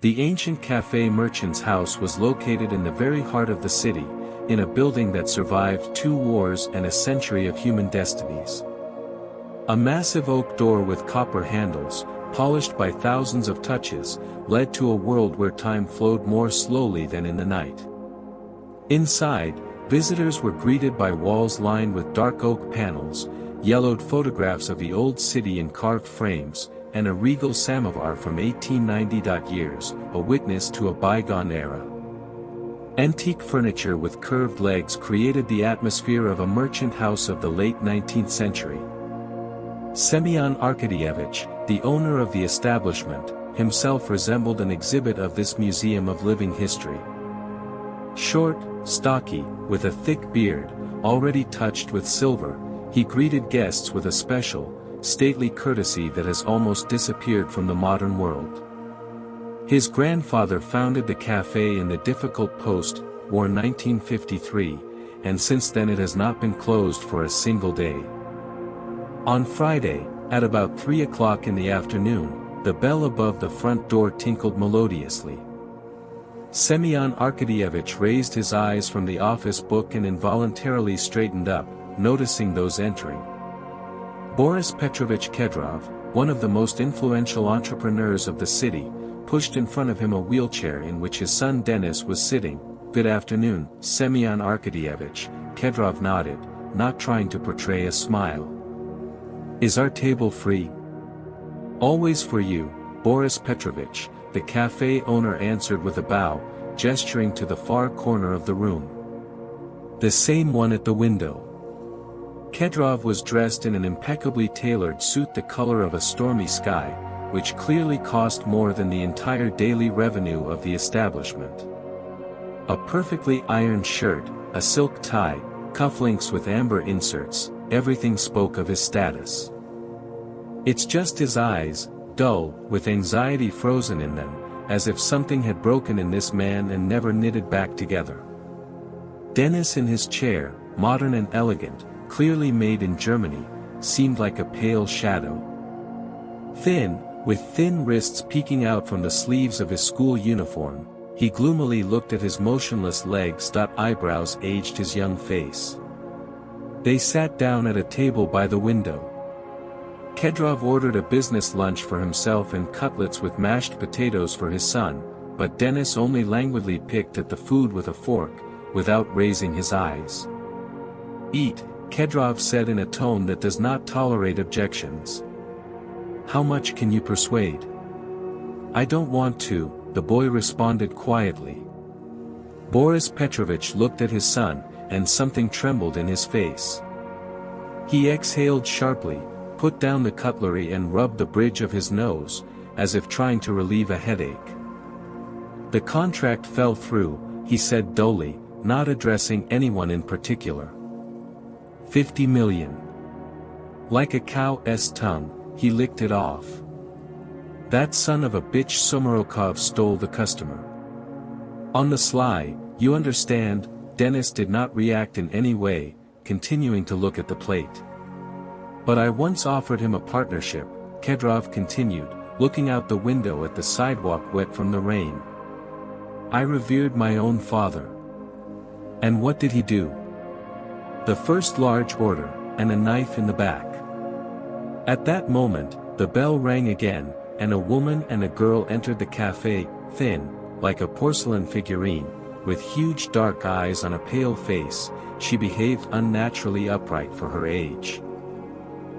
The ancient cafe merchant's house was located in the very heart of the city, in a building that survived 2 wars and a century of human destinies. A massive oak door with copper handles, polished by thousands of touches, led to a world where time flowed more slowly than in the night. Inside, visitors were greeted by walls lined with dark oak panels, yellowed photographs of the old city in carved frames, and a regal samovar from 1890. Years, a witness to a bygone era. Antique furniture with curved legs created the atmosphere of a merchant house of the late 19th century. Semyon Arkadyevich, the owner of the establishment, himself resembled an exhibit of this museum of living history. Short, stocky, with a thick beard, already touched with silver, he greeted guests with a special, stately courtesy that has almost disappeared from the modern world. His grandfather founded the cafe in the difficult post-war 1953, and since then it has not been closed for a single day. On Friday, at about 3 o'clock in the afternoon, the bell above the front door tinkled melodiously. Semyon Arkadyevich raised his eyes from the office book and involuntarily straightened up, noticing those entering. Boris Petrovich Kedrov, one of the most influential entrepreneurs of the city, pushed in front of him a wheelchair in which his son Denis was sitting. "Good afternoon, Semyon Arkadyevich," Kedrov nodded, not trying to portray a smile. "Is our table free?" "Always for you, Boris Petrovich," the cafe owner answered with a bow, gesturing to the far corner of the room. "The same one at the window." Kedrov was dressed in an impeccably tailored suit the color of a stormy sky, which clearly cost more than the entire daily revenue of the establishment. A perfectly ironed shirt, a silk tie, cufflinks with amber inserts, everything spoke of his status. It's just his eyes, dull, with anxiety frozen in them, as if something had broken in this man and never knitted back together. Denis in his chair, modern and elegant, clearly made in Germany, seemed like a pale shadow. Thin, with thin wrists peeking out from the sleeves of his school uniform, he gloomily looked at his motionless legs. Eyebrows aged his young face. They sat down at a table by the window. Kedrov ordered a business lunch for himself and cutlets with mashed potatoes for his son, but Denis only languidly picked at the food with a fork, without raising his eyes. "Eat," Kedrov said in a tone that does not tolerate objections. "How much can you persuade?" "I don't want to," the boy responded quietly. Boris Petrovich looked at his son, and something trembled in his face. He exhaled sharply, put down the cutlery and rubbed the bridge of his nose, as if trying to relieve a headache. "The contract fell through," he said dully, not addressing anyone in particular. 50 million. Like a cow's tongue, he licked it off. "That son of a bitch Sumarokov stole the customer." "On the sly, you understand," Denis did not react in any way, continuing to look at the plate. "But I once offered him a partnership," Kedrov continued, looking out the window at the sidewalk wet from the rain. "I revered my own father." "And what did he do?" "The first large order, and a knife in the back." At that moment, the bell rang again, and a woman and a girl entered the cafe, thin, like a porcelain figurine, with huge dark eyes on a pale face. She behaved unnaturally upright for her age.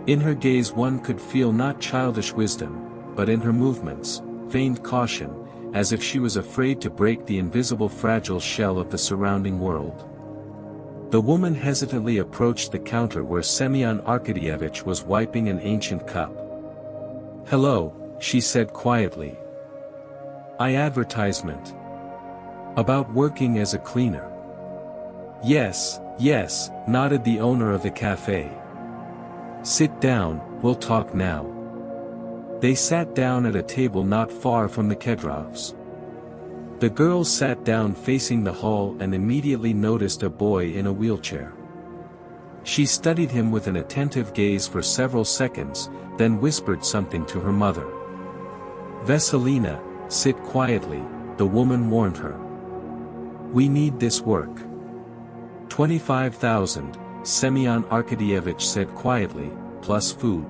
In her gaze one could feel not childish wisdom, but in her movements, feigned caution, as if she was afraid to break the invisible fragile shell of the surrounding world. The woman hesitantly approached the counter where Semyon Arkadyevich was wiping an ancient cup. "Hello," she said quietly. "Advertisement. About working as a cleaner." Yes, nodded the owner of the cafe. "Sit down, we'll talk now." They sat down at a table not far from the Kedrovs. The girl sat down facing the hall and immediately noticed a boy in a wheelchair. She studied him with an attentive gaze for several seconds, then whispered something to her mother. "Veselina," Sit quietly, the woman warned her. We need this work. 25,000, Semyon Arkadyevich said quietly, plus food.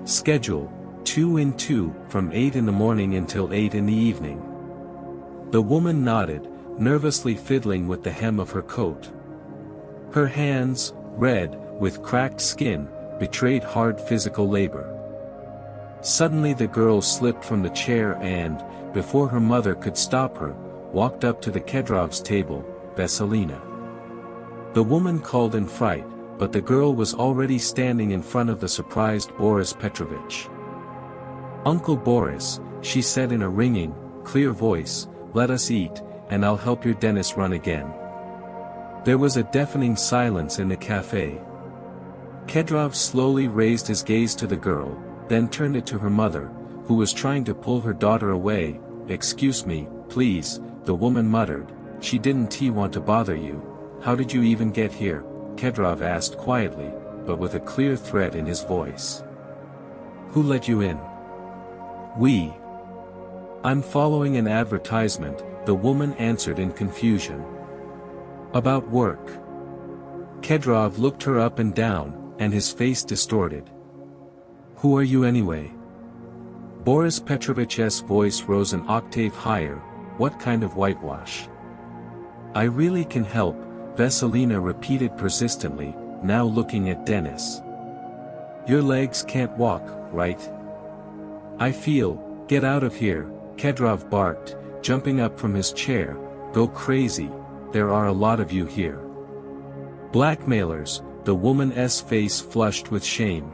Schedule, 2 in 2, from 8 in the morning until 8 in the evening. The woman nodded, nervously fiddling with the hem of her coat. Her hands, red, with cracked skin, betrayed hard physical labor. Suddenly the girl slipped from the chair and, before her mother could stop her, walked up to the Kedrovs' table, Veselina. The woman called in fright, but the girl was already standing in front of the surprised Boris Petrovich. Uncle Boris, she said in a ringing, clear voice, let us eat, and I'll help your Denis run again. There was a deafening silence in the cafe. Kedrov slowly raised his gaze to the girl, then turned it to her mother, who was trying to pull her daughter away. Excuse me, please, the woman muttered, she didn't want to bother you. How did you even get here? Kedrov asked quietly, but with a clear threat in his voice. Who let you in? We. I'm following an advertisement, the woman answered in confusion. About work. Kedrov looked her up and down, and his face distorted. Who are you anyway? Boris Petrovich's voice rose an octave higher. What kind of whitewash? I really can help, Veselina repeated persistently, now looking at Denis. Your legs can't walk, right? I feel, get out of here, Kedrov barked, jumping up from his chair, go crazy, there are a lot of you here. Blackmailers, the woman's face flushed with shame.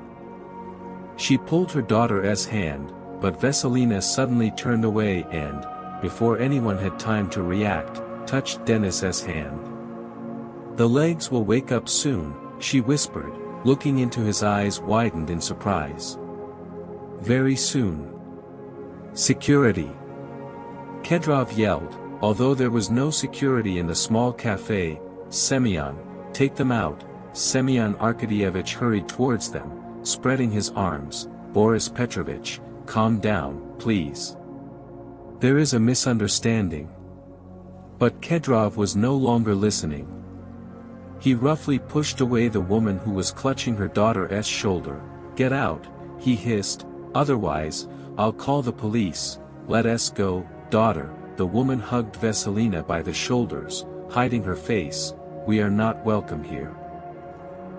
She pulled her daughter's hand, but Veselina suddenly turned away and, before anyone had time to react, touched Denis's hand. The legs will wake up soon, she whispered, looking into his eyes widened in surprise. Very soon. Security. Kedrov yelled, although there was no security in the small cafe. Semyon, take them out. Semyon Arkadyevich hurried towards them, spreading his arms. Boris Petrovich, calm down, please. There is a misunderstanding. But Kedrov was no longer listening. He roughly pushed away the woman who was clutching her daughter's shoulder. Get out, he hissed, otherwise, I'll call the police. Let us go, daughter. The woman hugged Veselina by the shoulders, hiding her face. We are not welcome here.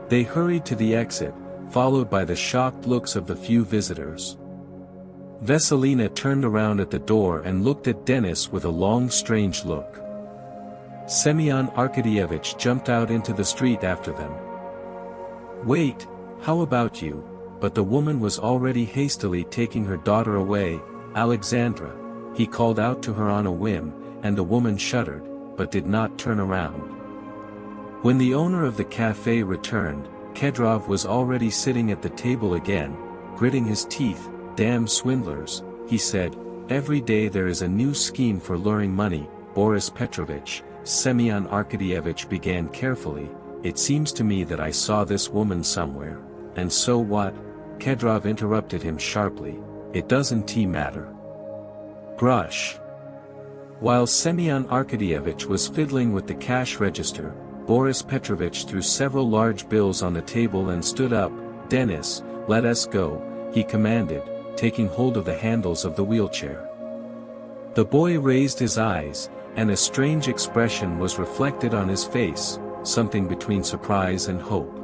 They hurried to the exit, followed by the shocked looks of the few visitors. Veselina turned around at the door and looked at Denis with a long strange look. Semyon Arkadyevich jumped out into the street after them. Wait, how about you? But the woman was already hastily taking her daughter away. Alexandra, he called out to her on a whim, and the woman shuddered, but did not turn around. When the owner of the cafe returned, Kedrov was already sitting at the table again, gritting his teeth. Damn swindlers, he said, every day there is a new scheme for luring money. Boris Petrovich, Semyon Arkadyevich began carefully, it seems to me that I saw this woman somewhere. And so what? Kedrov interrupted him sharply, it doesn't matter. Brush. While Semyon Arkadyevich was fiddling with the cash register, Boris Petrovich threw several large bills on the table and stood up. Denis, let us go, he commanded, taking hold of the handles of the wheelchair. The boy raised his eyes, and a strange expression was reflected on his face, something between surprise and hope.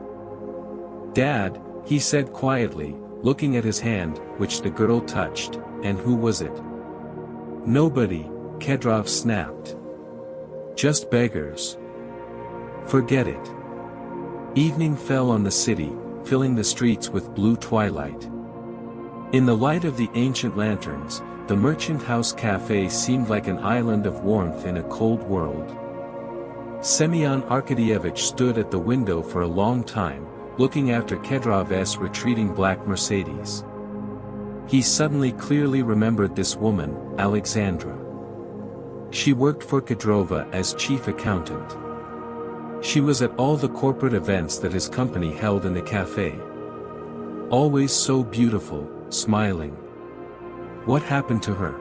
Dad, he said quietly, looking at his hand, which the girl touched, and who was it? Nobody, Kedrov snapped. Just beggars. Forget it. Evening fell on the city, filling the streets with blue twilight. In the light of the ancient lanterns, the Merchant House Cafe seemed like an island of warmth in a cold world. Semyon Arkadyevich stood at the window for a long time, looking after Kedrov's retreating black Mercedes. He suddenly clearly remembered this woman, Alexandra. She worked for Kedrova as chief accountant. She was at all the corporate events that his company held in the cafe. Always so beautiful, smiling. What happened to her?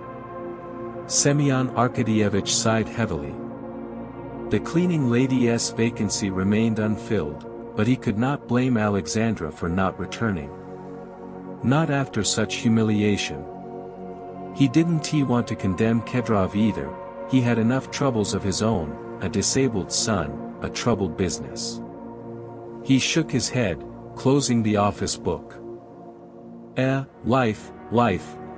Semyon Arkadyevich sighed heavily. The cleaning lady's vacancy remained unfilled, but he could not blame Alexandra for not returning. Not after such humiliation. He didn't want to condemn Kedrov either. He had enough troubles of his own, a disabled son, a troubled business. He shook his head, closing the office book. Life,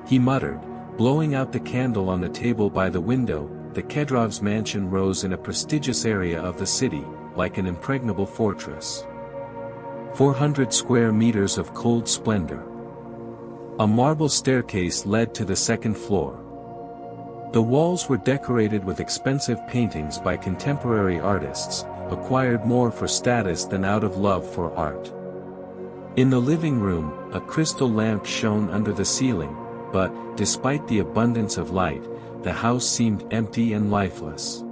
he muttered, blowing out the candle on the table by the window. The Kedrovs' mansion rose in a prestigious area of the city, like an impregnable fortress. 400 square meters of cold splendor. A marble staircase led to the second floor. The walls were decorated with expensive paintings by contemporary artists, acquired more for status than out of love for art. In the living room, a crystal lamp shone under the ceiling, but, despite the abundance of light, the house seemed empty and lifeless.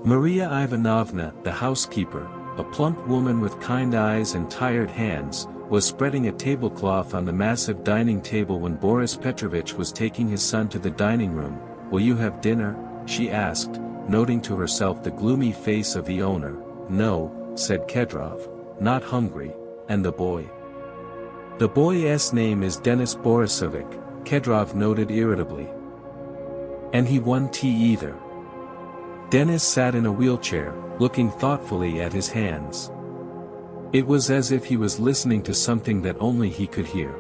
Maria Ivanovna, the housekeeper, a plump woman with kind eyes and tired hands, was spreading a tablecloth on the massive dining table when Boris Petrovich was taking his son to the dining room. "Will you have dinner?" she asked, noting to herself the gloomy face of the owner. "No," said Kedrov, "not hungry." "And the boy?" "The boy's name is Denis Borisovich," Kedrov noted irritably. "And he won't tea either." Denis sat in a wheelchair, looking thoughtfully at his hands. It was as if he was listening to something that only he could hear.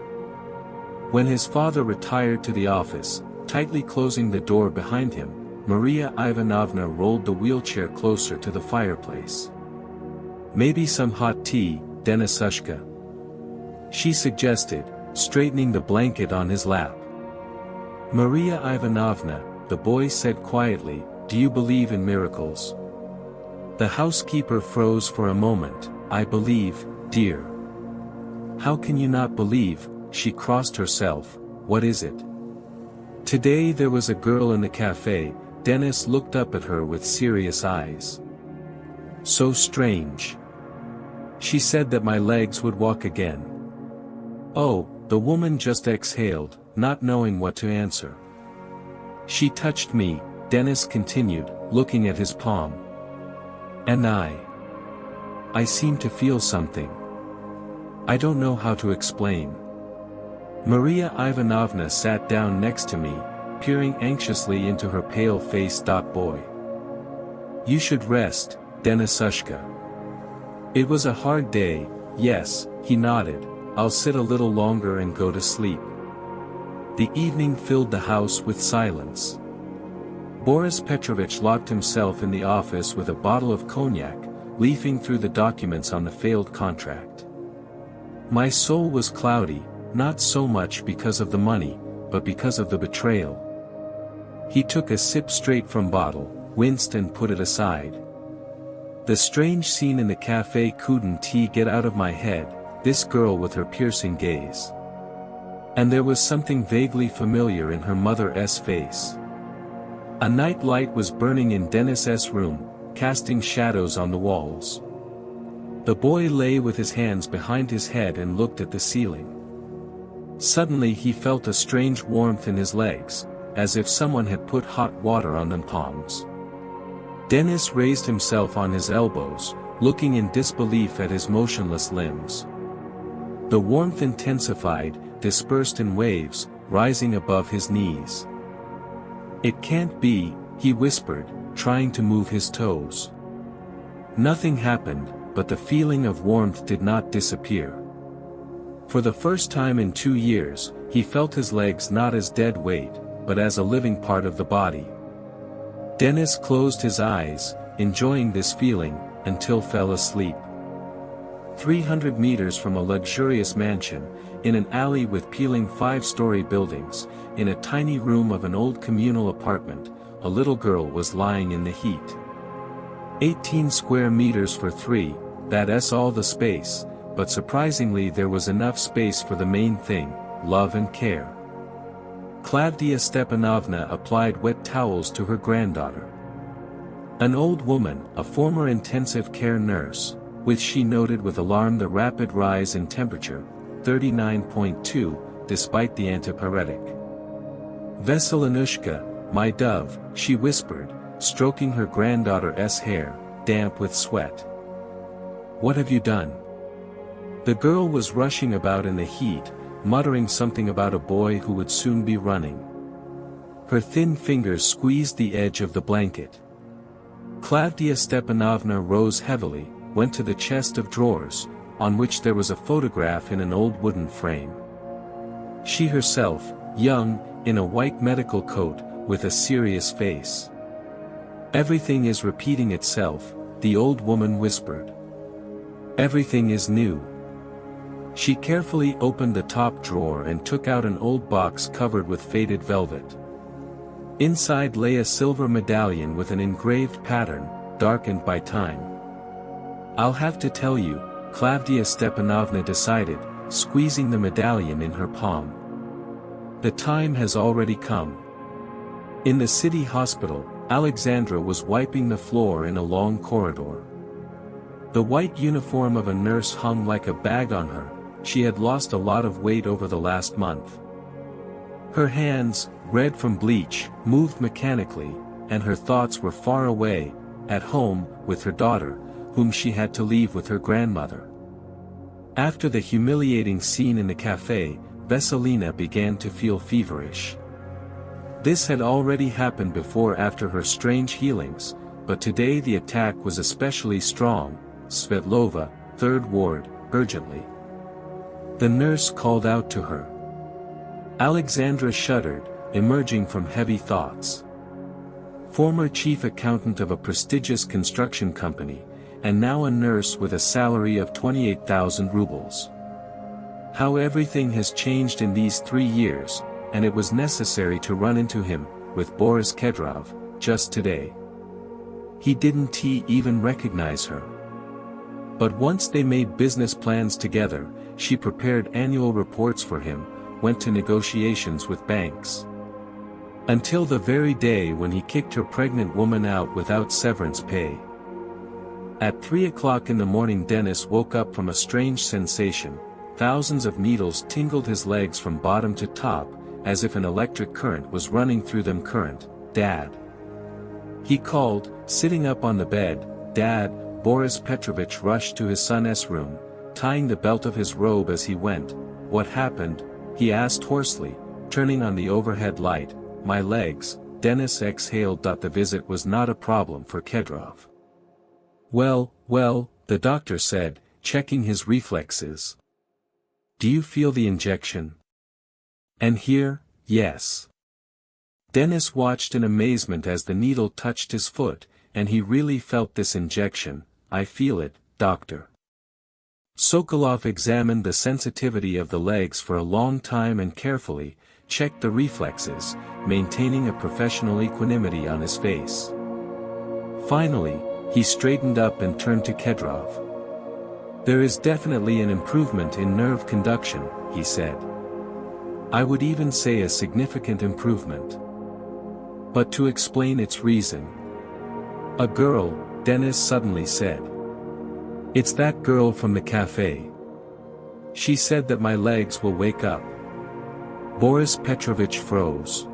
When his father retired to the office, tightly closing the door behind him, Maria Ivanovna rolled the wheelchair closer to the fireplace. "Maybe some hot tea, Denisushka," she suggested, straightening the blanket on his lap. "Maria Ivanovna," the boy said quietly, "do you believe in miracles?" The housekeeper froze for a moment. "I believe, dear." "How can you not believe?" She crossed herself. "What is it?" Today there was a girl in the cafe. Denis looked up at her with serious eyes. "So strange. She said that my legs would walk again." "Oh," the woman just exhaled, not knowing what to answer. "She touched me," Denis continued, looking at his palm. "And I seem to feel something. I don't know how to explain." Maria Ivanovna sat down next to me, peering anxiously into her pale face. "Boy. You should rest, Denisushka." "It was a hard day." "Yes," he nodded, "I'll sit a little longer and go to sleep." The evening filled the house with silence. Boris Petrovich locked himself in the office with a bottle of cognac, leafing through the documents on the failed contract. My soul was cloudy, not so much because of the money, but because of the betrayal. He took a sip straight from bottle, winced and put it aside. The strange scene in the cafe couldn't get out of my head, this girl with her piercing gaze. And there was something vaguely familiar in her mother's face. A night light was burning in Denis's room, casting shadows on the walls. The boy lay with his hands behind his head and looked at the ceiling. Suddenly he felt a strange warmth in his legs, as if someone had put hot water on them palms. Denis raised himself on his elbows, looking in disbelief at his motionless limbs. The warmth intensified, dispersed in waves, rising above his knees. "It can't be," he whispered, trying to move his toes. Nothing happened, but the feeling of warmth did not disappear. For the first time in 2 years, he felt his legs not as dead weight, but as a living part of the body. Denis closed his eyes, enjoying this feeling, until fell asleep. 300 meters from a luxurious mansion, in an alley with peeling 5-story buildings, in a tiny room of an old communal apartment, a little girl was lying in the heat. 18 square meters for 3, that's all the space, but surprisingly there was enough space for the main thing, love and care. Klavdia Stepanovna applied wet towels to her granddaughter. An old woman, a former intensive care nurse, which she noted with alarm the rapid rise in temperature, 39.2, despite the antipyretic. Veselinushka, "My dove," she whispered, stroking her granddaughter's hair, damp with sweat. "What have you done?" The girl was rushing about in the heat, muttering something about a boy who would soon be running. Her thin fingers squeezed the edge of the blanket. Klavdia Stepanovna rose heavily, went to the chest of drawers, on which there was a photograph in an old wooden frame. She herself, young, in a white medical coat, with a serious face. "Everything is repeating itself," the old woman whispered. "Everything is new." She carefully opened the top drawer and took out an old box covered with faded velvet. Inside lay a silver medallion with an engraved pattern, darkened by time. "I'll have to tell you," Klavdia Stepanovna decided, squeezing the medallion in her palm. "The time has already come." In the city hospital, Alexandra was wiping the floor in a long corridor. The white uniform of a nurse hung like a bag on her. She had lost a lot of weight over the last month. Her hands, red from bleach, moved mechanically, and her thoughts were far away, at home, with her daughter, whom she had to leave with her grandmother. After the humiliating scene in the cafe, Vesselina began to feel feverish. This had already happened before after her strange healings, but today the attack was especially strong. "Svetlova, 3rd Ward, urgently." The nurse called out to her. Alexandra shuddered, emerging from heavy thoughts. Former chief accountant of a prestigious construction company, and now a nurse with a salary of 28,000 rubles. How everything has changed in these 3 years, and it was necessary to run into him, with Boris Kedrov, just today. He didn't even recognize her. But once they made business plans together, she prepared annual reports for him, went to negotiations with banks. Until the very day when he kicked her pregnant woman out without severance pay. At 3 o'clock in the morning Dennis woke up from a strange sensation. Thousands of needles tingled his legs from bottom to top, as if an electric current was running through them. "Current, Dad." He called, sitting up on the bed. "Dad." Boris Petrovich rushed to his son's room, tying the belt of his robe as he went. "What happened?" he asked hoarsely, turning on the overhead light. "My legs." Dennis exhaled. The visit was not a problem for Kedrov. Well, the doctor said, checking his reflexes. "Do you feel the injection?" "And here?" "Yes." Dennis watched in amazement as the needle touched his foot, and he really felt this injection. "I feel it, doctor." Sokolov examined the sensitivity of the legs for a long time and carefully checked the reflexes, maintaining a professional equanimity on his face. Finally, he straightened up and turned to Kedrov. "There is definitely an improvement in nerve conduction," he said. "I would even say a significant improvement. But to explain its reason." "A girl," Dennis suddenly said. "It's that girl from the cafe. She said that my legs will wake up." Boris Petrovich froze.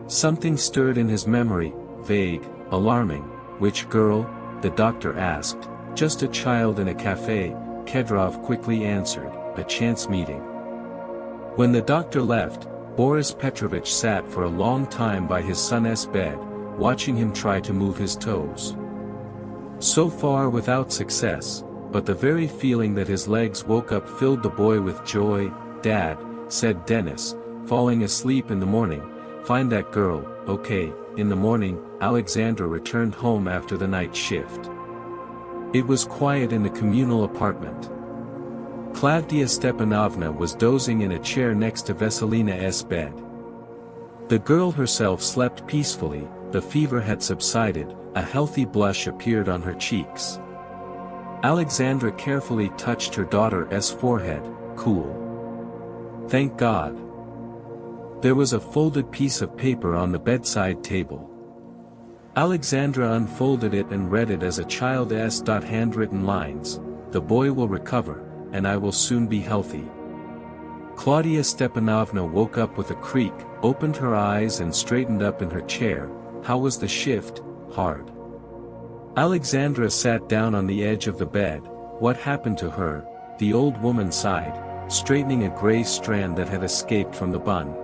Something stirred in his memory, vague, alarming. "Which girl?" the doctor asked. "Just a child in a cafe," Kedrov quickly answered, "a chance meeting." When the doctor left, Boris Petrovich sat for a long time by his son's bed, watching him try to move his toes. So far without success, but the very feeling that his legs woke up filled the boy with joy. "Dad," said Dennis, falling asleep in the morning, "find that girl." "Okay." In the morning, Alexandra returned home after the night shift. It was quiet in the communal apartment. Klavdia Stepanovna was dozing in a chair next to Vesselina's bed. The girl herself slept peacefully. The fever had subsided, a healthy blush appeared on her cheeks. Alexandra carefully touched her daughter's forehead. "Cool. Thank God." There was a folded piece of paper on the bedside table. Alexandra unfolded it and read it as a child's handwritten lines. "The boy will recover, and I will soon be healthy." Claudia Stepanovna woke up with a creak, opened her eyes and straightened up in her chair. How was the shift? Hard. Alexandra sat down on the edge of the bed. What happened to her? The old woman sighed, straightening a gray strand that had escaped from the bun.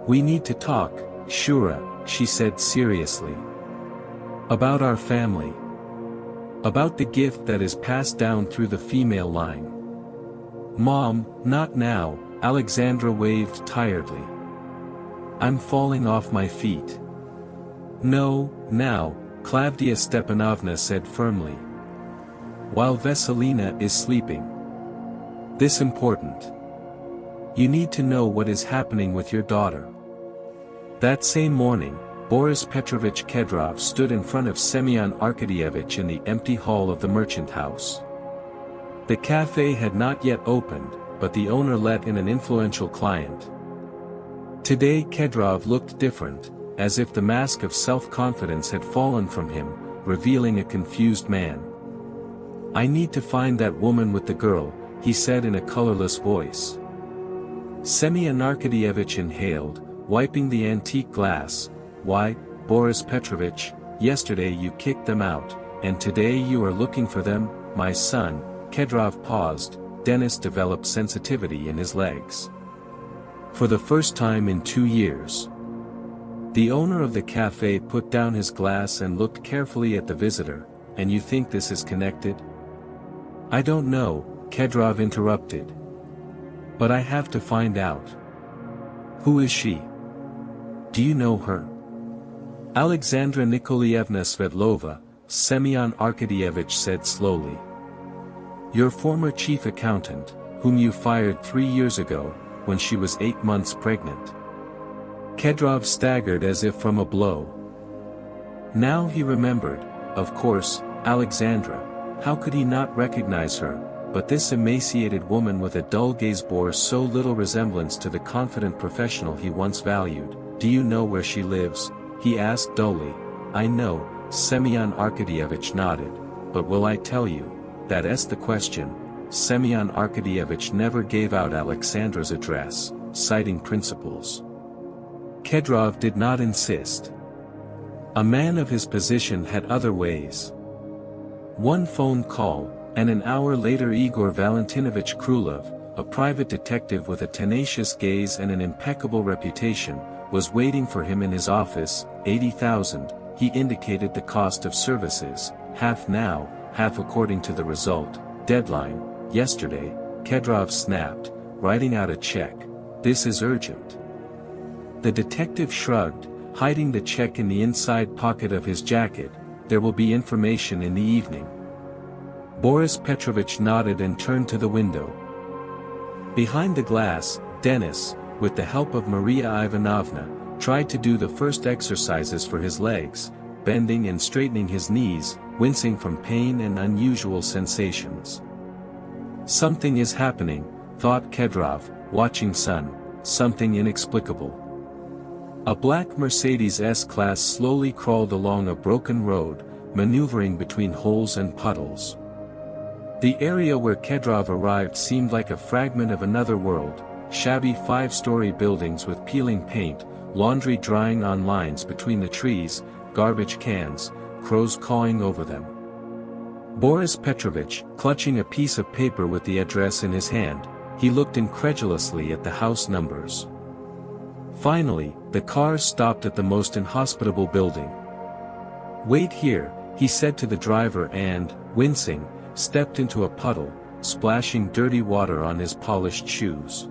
We need to talk, Shura, she said seriously. About our family. About the gift that is passed down through the female line. Mom, not now, Alexandra waved tiredly. I'm falling off my feet. No, now, Claudia Stepanovna said firmly. While Veselina is sleeping. This important. You need to know what is happening with your daughter. That same morning, Boris Petrovich Kedrov stood in front of Semyon Arkadyevich in the empty hall of the merchant house. The cafe had not yet opened, but the owner let in an influential client. Today Kedrov looked different, as if the mask of self-confidence had fallen from him, revealing a confused man. I need to find that woman with the girl, he said in a colorless voice. Semyon Arkadyevich inhaled, wiping the antique glass. Why, Boris Petrovich, yesterday you kicked them out, and today you are looking for them, my son. Kedrov paused. Denis developed sensitivity in his legs. For the first time in 2 years. The owner of the cafe put down his glass and looked carefully at the visitor. And you think this is connected? I don't know, Kedrov interrupted. But I have to find out. Who is she? Do you know her? Alexandra Nikolaevna Sverdlova, Semyon Arkadyevich said slowly. Your former chief accountant, whom you fired 3 years ago, when she was 8 months pregnant. Kedrov staggered as if from a blow. Now he remembered, of course, Alexandra. How could he not recognize her? But this emaciated woman with a dull gaze bore so little resemblance to the confident professional he once valued. Do you know where she lives? He asked dully. I know, Semyon Arkadyevich nodded. But will I tell you? That's the question. Semyon Arkadyevich never gave out Alexandra's address, citing principles. Kedrov did not insist. A man of his position had other ways. One phone call, and an hour later Igor Valentinovich Krulov, a private detective with a tenacious gaze and an impeccable reputation, was waiting for him in his office. 80,000, he indicated the cost of services, half now, half according to the result. Deadline, yesterday, Kedrov snapped, writing out a check. This is urgent. The detective shrugged, hiding the check in the inside pocket of his jacket. There will be information in the evening. Boris Petrovich nodded and turned to the window. Behind the glass, Denis, with the help of Maria Ivanovna, tried to do the first exercises for his legs, bending and straightening his knees, wincing from pain and unusual sensations. Something is happening, thought Kedrov, watching son, something inexplicable. A black Mercedes S-Class slowly crawled along a broken road, maneuvering between holes and puddles. The area where Kedrov arrived seemed like a fragment of another world, shabby 5-story buildings with peeling paint, laundry drying on lines between the trees, garbage cans, crows cawing over them. Boris Petrovich, clutching a piece of paper with the address in his hand, he looked incredulously at the house numbers. Finally, the car stopped at the most inhospitable building. Wait here, he said to the driver and, wincing, stepped into a puddle, splashing dirty water on his polished shoes.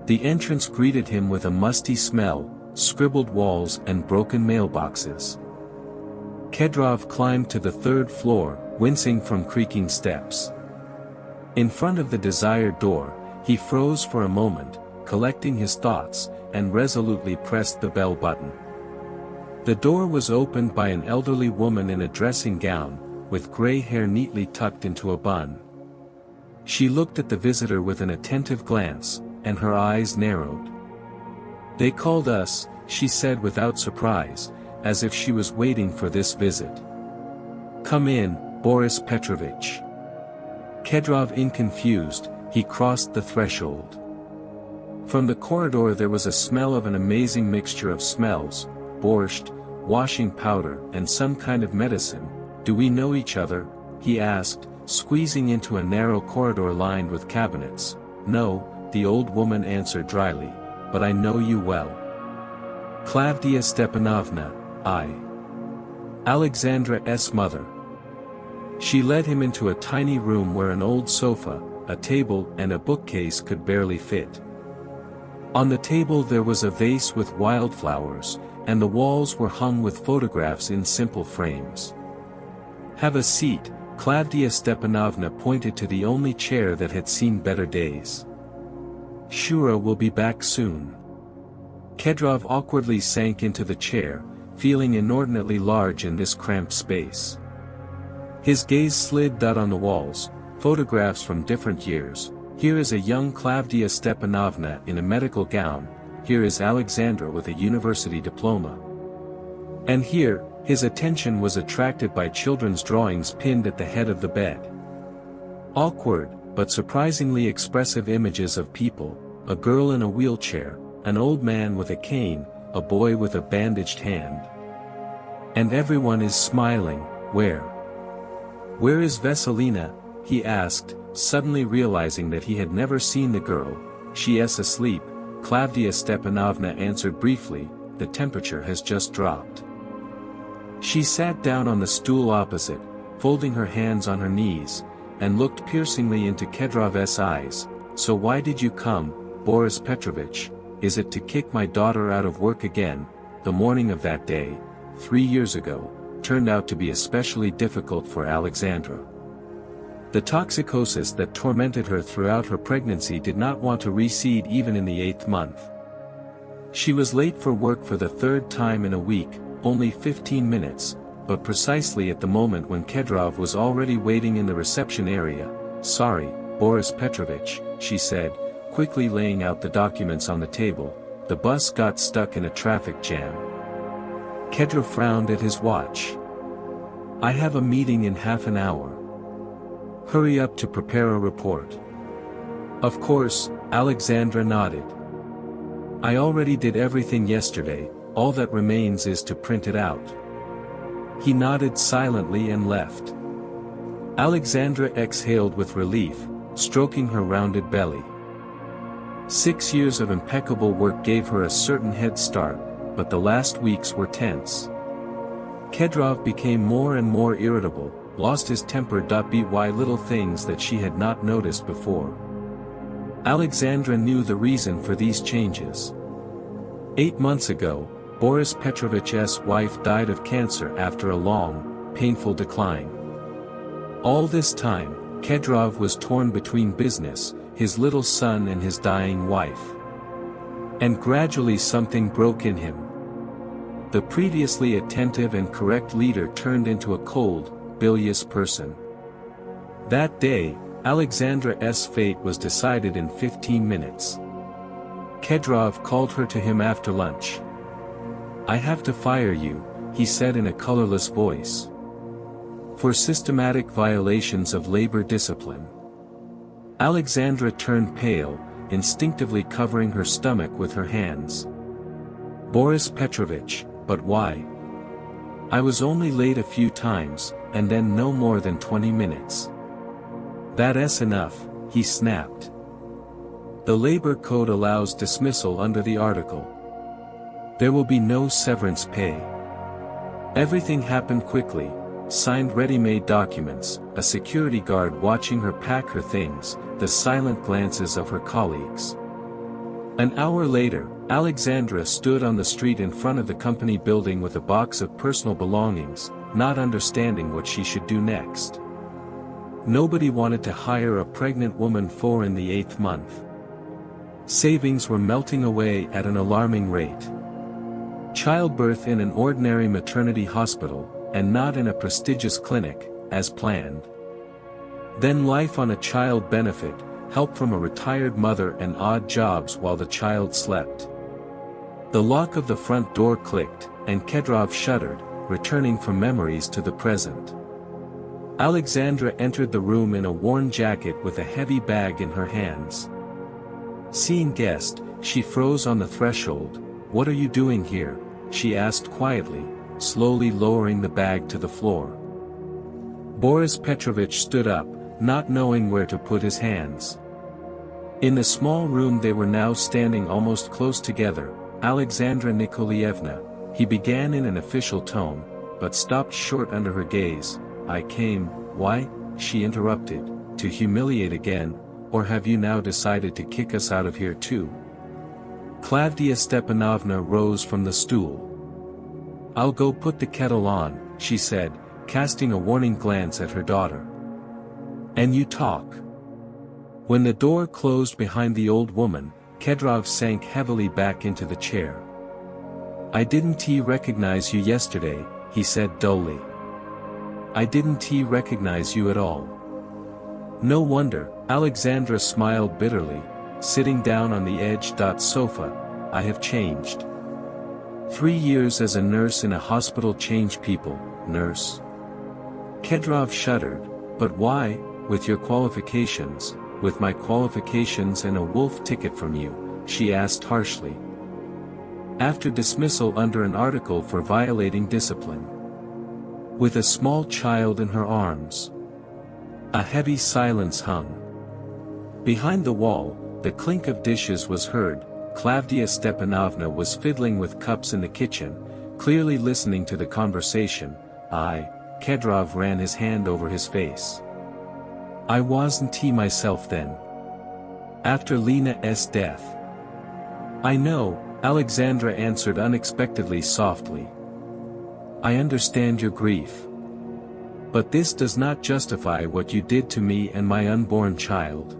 The entrance greeted him with a musty smell, scribbled walls and broken mailboxes. Kedrov climbed to the 3rd floor, wincing from creaking steps. In front of the desired door, he froze for a moment, collecting his thoughts, and resolutely pressed the bell button. The door was opened by an elderly woman in a dressing gown, with gray hair neatly tucked into a bun. She looked at the visitor with an attentive glance, and her eyes narrowed. They called us, she said without surprise, as if she was waiting for this visit. Come in, Boris Petrovich. Kedrov confused, he crossed the threshold. From the corridor there was a smell of an amazing mixture of smells: borscht, washing powder, and some kind of medicine. "Do we know each other?" he asked, squeezing into a narrow corridor lined with cabinets. "No," the old woman answered dryly, "but I know you well. Klavdia Stepanovna, I. Alexandra's mother." She led him into a tiny room where an old sofa, a table, and a bookcase could barely fit. On the table there was a vase with wildflowers, and the walls were hung with photographs in simple frames. "Have a seat," Klavdia Stepanovna pointed to the only chair that had seen better days. "Shura will be back soon." Kedrov awkwardly sank into the chair, feeling inordinately large in this cramped space. His gaze slid on the walls, photographs from different years. Here is a young Klavdia Stepanovna in a medical gown, here is Alexandra with a university diploma. And here, his attention was attracted by children's drawings pinned at the head of the bed. Awkward, but surprisingly expressive images of people: a girl in a wheelchair, an old man with a cane, a boy with a bandaged hand. And everyone is smiling. Where is Veselina?" he asked, suddenly realizing that he had never seen the girl. "She is asleep," Klavdia Stepanovna answered briefly, "the temperature has just dropped." She sat down on the stool opposite, folding her hands on her knees, and looked piercingly into Kedrov's eyes. "So why did you come, Boris Petrovich? Is it to kick my daughter out of work again?" The morning of that day, 3 years ago, turned out to be especially difficult for Alexandra. The toxicosis that tormented her throughout her pregnancy did not want to recede even in the 8th month. She was late for work for the 3rd time in a week, only 15 minutes, but precisely at the moment when Kedrov was already waiting in the reception area. "Sorry, Boris Petrovich," she said, quickly laying out the documents on the table. "The bus got stuck in a traffic jam." Kedrov frowned at his watch. "I have a meeting in half an hour. Hurry up to prepare a report." "Of course," Alexandra nodded. "I already did everything yesterday, all that remains is to print it out." He nodded silently and left. Alexandra exhaled with relief, stroking her rounded belly. 6 years of impeccable work gave her a certain head start, but the last weeks were tense. Kedrov became more and more irritable, lost his temper. By little things that she had not noticed before. Alexandra knew the reason for these changes. 8 months ago, Boris Petrovich's wife died of cancer after a long, painful decline. All this time, Kedrov was torn between business, his little son and his dying wife. And gradually something broke in him. The previously attentive and correct leader turned into a cold, bilious person. That day, Alexandra's fate was decided in 15 minutes. Kedrov called her to him after lunch. "I have to fire you," he said in a colorless voice. "For systematic violations of labor discipline." Alexandra turned pale, instinctively covering her stomach with her hands. "Boris Petrovich, but why? I was only late a few times, and then no more than 20 minutes. That's enough," he snapped. "The labor code allows dismissal under the article. There will be no severance pay." Everything happened quickly, signed ready-made documents, a security guard watching her pack her things, the silent glances of her colleagues. An hour later, Alexandra stood on the street in front of the company building with a box of personal belongings, not understanding what she should do next. Nobody wanted to hire a pregnant woman for in the 8th month. Savings were melting away at an alarming rate. Childbirth in an ordinary maternity hospital, and not in a prestigious clinic, as planned. Then life on a child benefit, help from a retired mother and odd jobs while the child slept. The lock of the front door clicked, and Kedrov shuddered, returning from memories to the present. Alexandra entered the room in a worn jacket with a heavy bag in her hands. Seeing guest, She froze on the threshold. "What are you doing here?" she asked quietly, slowly lowering the bag to the floor. Boris Petrovich stood up, not knowing where to put his hands. In the small room they were now standing almost close together. "Alexandra Nikolaevna," he began in an official tone, but stopped short under her gaze. "I came, why?" she interrupted, "to humiliate again, or have you now decided to kick us out of here too?" Klavdia Stepanovna rose from the stool. "I'll go put the kettle on," she said, casting a warning glance at her daughter. "And you talk." When the door closed behind the old woman, Kedrov sank heavily back into the chair. "I didn't recognize you yesterday," he said dully. "I didn't recognize you at all." "No wonder," Alexandra smiled bitterly, sitting down on the edged sofa. "I have changed. 3 years as a nurse in a hospital change people, nurse." Kedrov shuddered. "But why, with your qualifications?" "With my qualifications and a wolf ticket from you?" she asked harshly. "After dismissal under an article for violating discipline. With a small child in her arms." A heavy silence hung. Behind the wall, the clink of dishes was heard. Klavdia Stepanovna was fiddling with cups in the kitchen, clearly listening to the conversation. Kedrov ran his hand over his face. "I wasn't myself then. After Lena's death." "I know," Alexandra answered unexpectedly softly. "I understand your grief. But this does not justify what you did to me and my unborn child."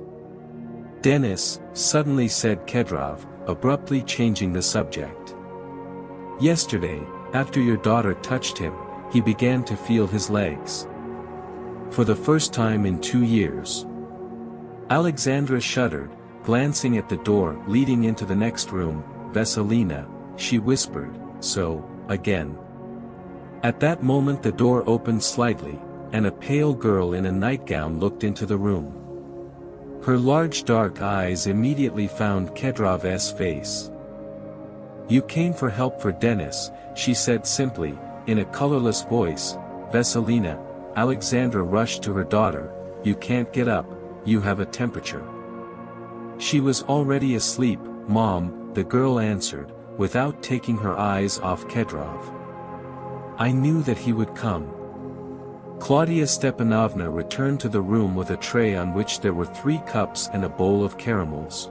"Denis," suddenly said Kedrov, abruptly changing the subject. "Yesterday, after your daughter touched him, he began to feel his legs. For the first time in 2 years." Alexandra shuddered, glancing at the door leading into the next room. "Veselina," she whispered, "so, again." At that moment the door opened slightly, and a pale girl in a nightgown looked into the room. Her large dark eyes immediately found Kedrov's face. "You came for help for Denis," she said simply, in a colorless voice. "Veselina," Alexandra rushed to her daughter, "you can't get up, you have a temperature." She was already asleep. "Mom," the girl answered, without taking her eyes off Kedrov. "I knew that he would come." Claudia Stepanovna returned to the room with a tray on which there were 3 cups and a bowl of caramels.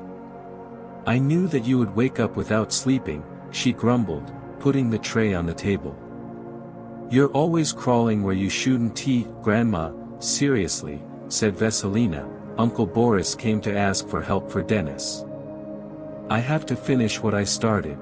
"I knew that you would wake up without sleeping," she grumbled, putting the tray on the table. "You're always crawling where you shouldn't eat, Grandma." "Seriously," said Veselina, "Uncle Boris came to ask for help for Denis. I have to finish what I started."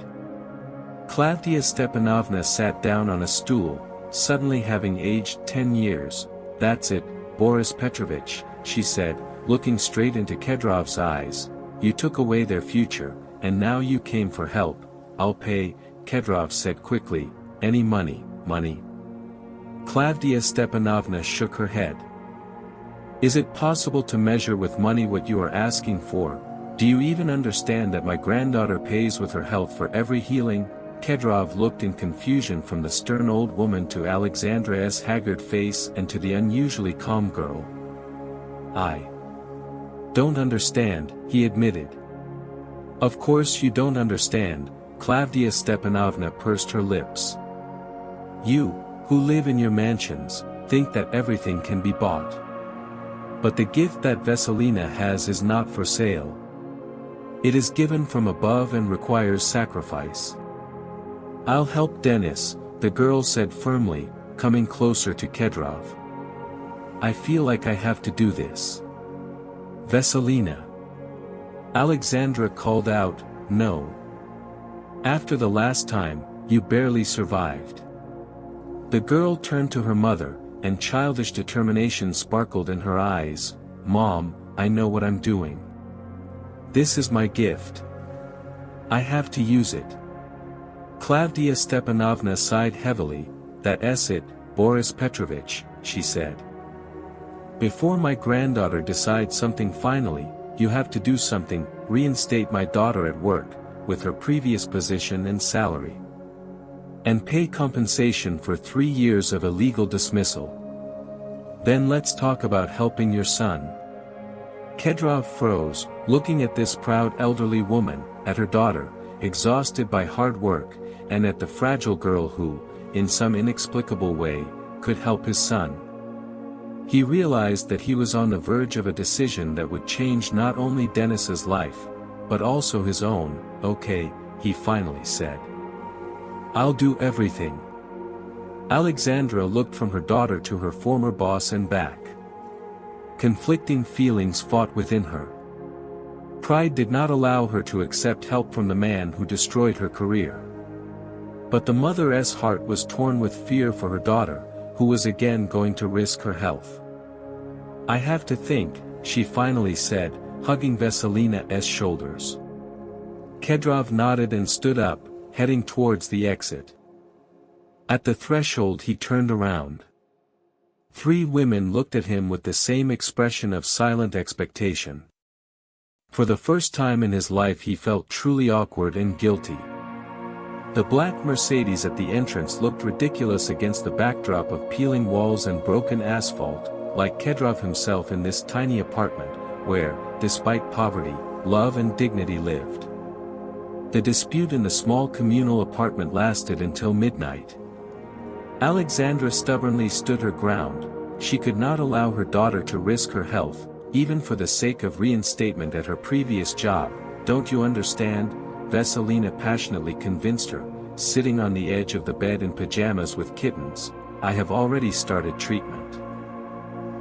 Klavdia Stepanovna sat down on a stool, suddenly having aged 10 years. "That's it, Boris Petrovich," she said, looking straight into Kedrov's eyes. "You took away their future, and now you came for help." "I'll pay," Kedrov said quickly. "Any money." "Money?" Klavdia Stepanovna shook her head. "Is it possible to measure with money what you are asking for? Do you even understand that my granddaughter pays with her health for every healing?" Kedrov looked in confusion from the stern old woman to Alexandra's haggard face and to the unusually calm girl. "I don't understand," he admitted. "Of course you don't understand," Klavdia Stepanovna pursed her lips. "You, who live in your mansions, think that everything can be bought. But the gift that Veselina has is not for sale. It is given from above and requires sacrifice." "I'll help Denis," the girl said firmly, coming closer to Kedrov. "I feel like I have to do this." "Veselina." Alexandra called out, "No. After the last time, you barely survived." The girl turned to her mother, and childish determination sparkled in her eyes. "Mom, I know what I'm doing. This is my gift. I have to use it." Klavdia Stepanovna sighed heavily. "That's it, Boris Petrovich," she said. "Before my granddaughter decides something finally, you have to do something, reinstate my daughter at work, with her previous position and salary. And pay compensation for 3 years of illegal dismissal. Then let's talk about helping your son. Kedrov froze, looking at this proud elderly woman, at her daughter, exhausted by hard work, and at the fragile girl who, in some inexplicable way, could help his son. He realized that he was on the verge of a decision that would change not only Denis's life, but also his own. "Okay," he finally said. "I'll do everything." Alexandra looked from her daughter to her former boss and back. Conflicting feelings fought within her. Pride did not allow her to accept help from the man who destroyed her career. But the mother's heart was torn with fear for her daughter, who was again going to risk her health. "I have to think," she finally said, hugging Veselina's shoulders. Kedrov nodded and stood up, heading towards the exit. At the threshold he turned around. 3 women looked at him with the same expression of silent expectation. For the first time in his life he felt truly awkward and guilty. The black Mercedes at the entrance looked ridiculous against the backdrop of peeling walls and broken asphalt, like Kedrov himself in this tiny apartment, where, despite poverty, love and dignity lived. The dispute in the small communal apartment lasted until midnight. Alexandra stubbornly stood her ground. She could not allow her daughter to risk her health, even for the sake of reinstatement at her previous job. "Don't you understand?" Veselina passionately convinced her, sitting on the edge of the bed in pajamas with kittens. "I have already started treatment.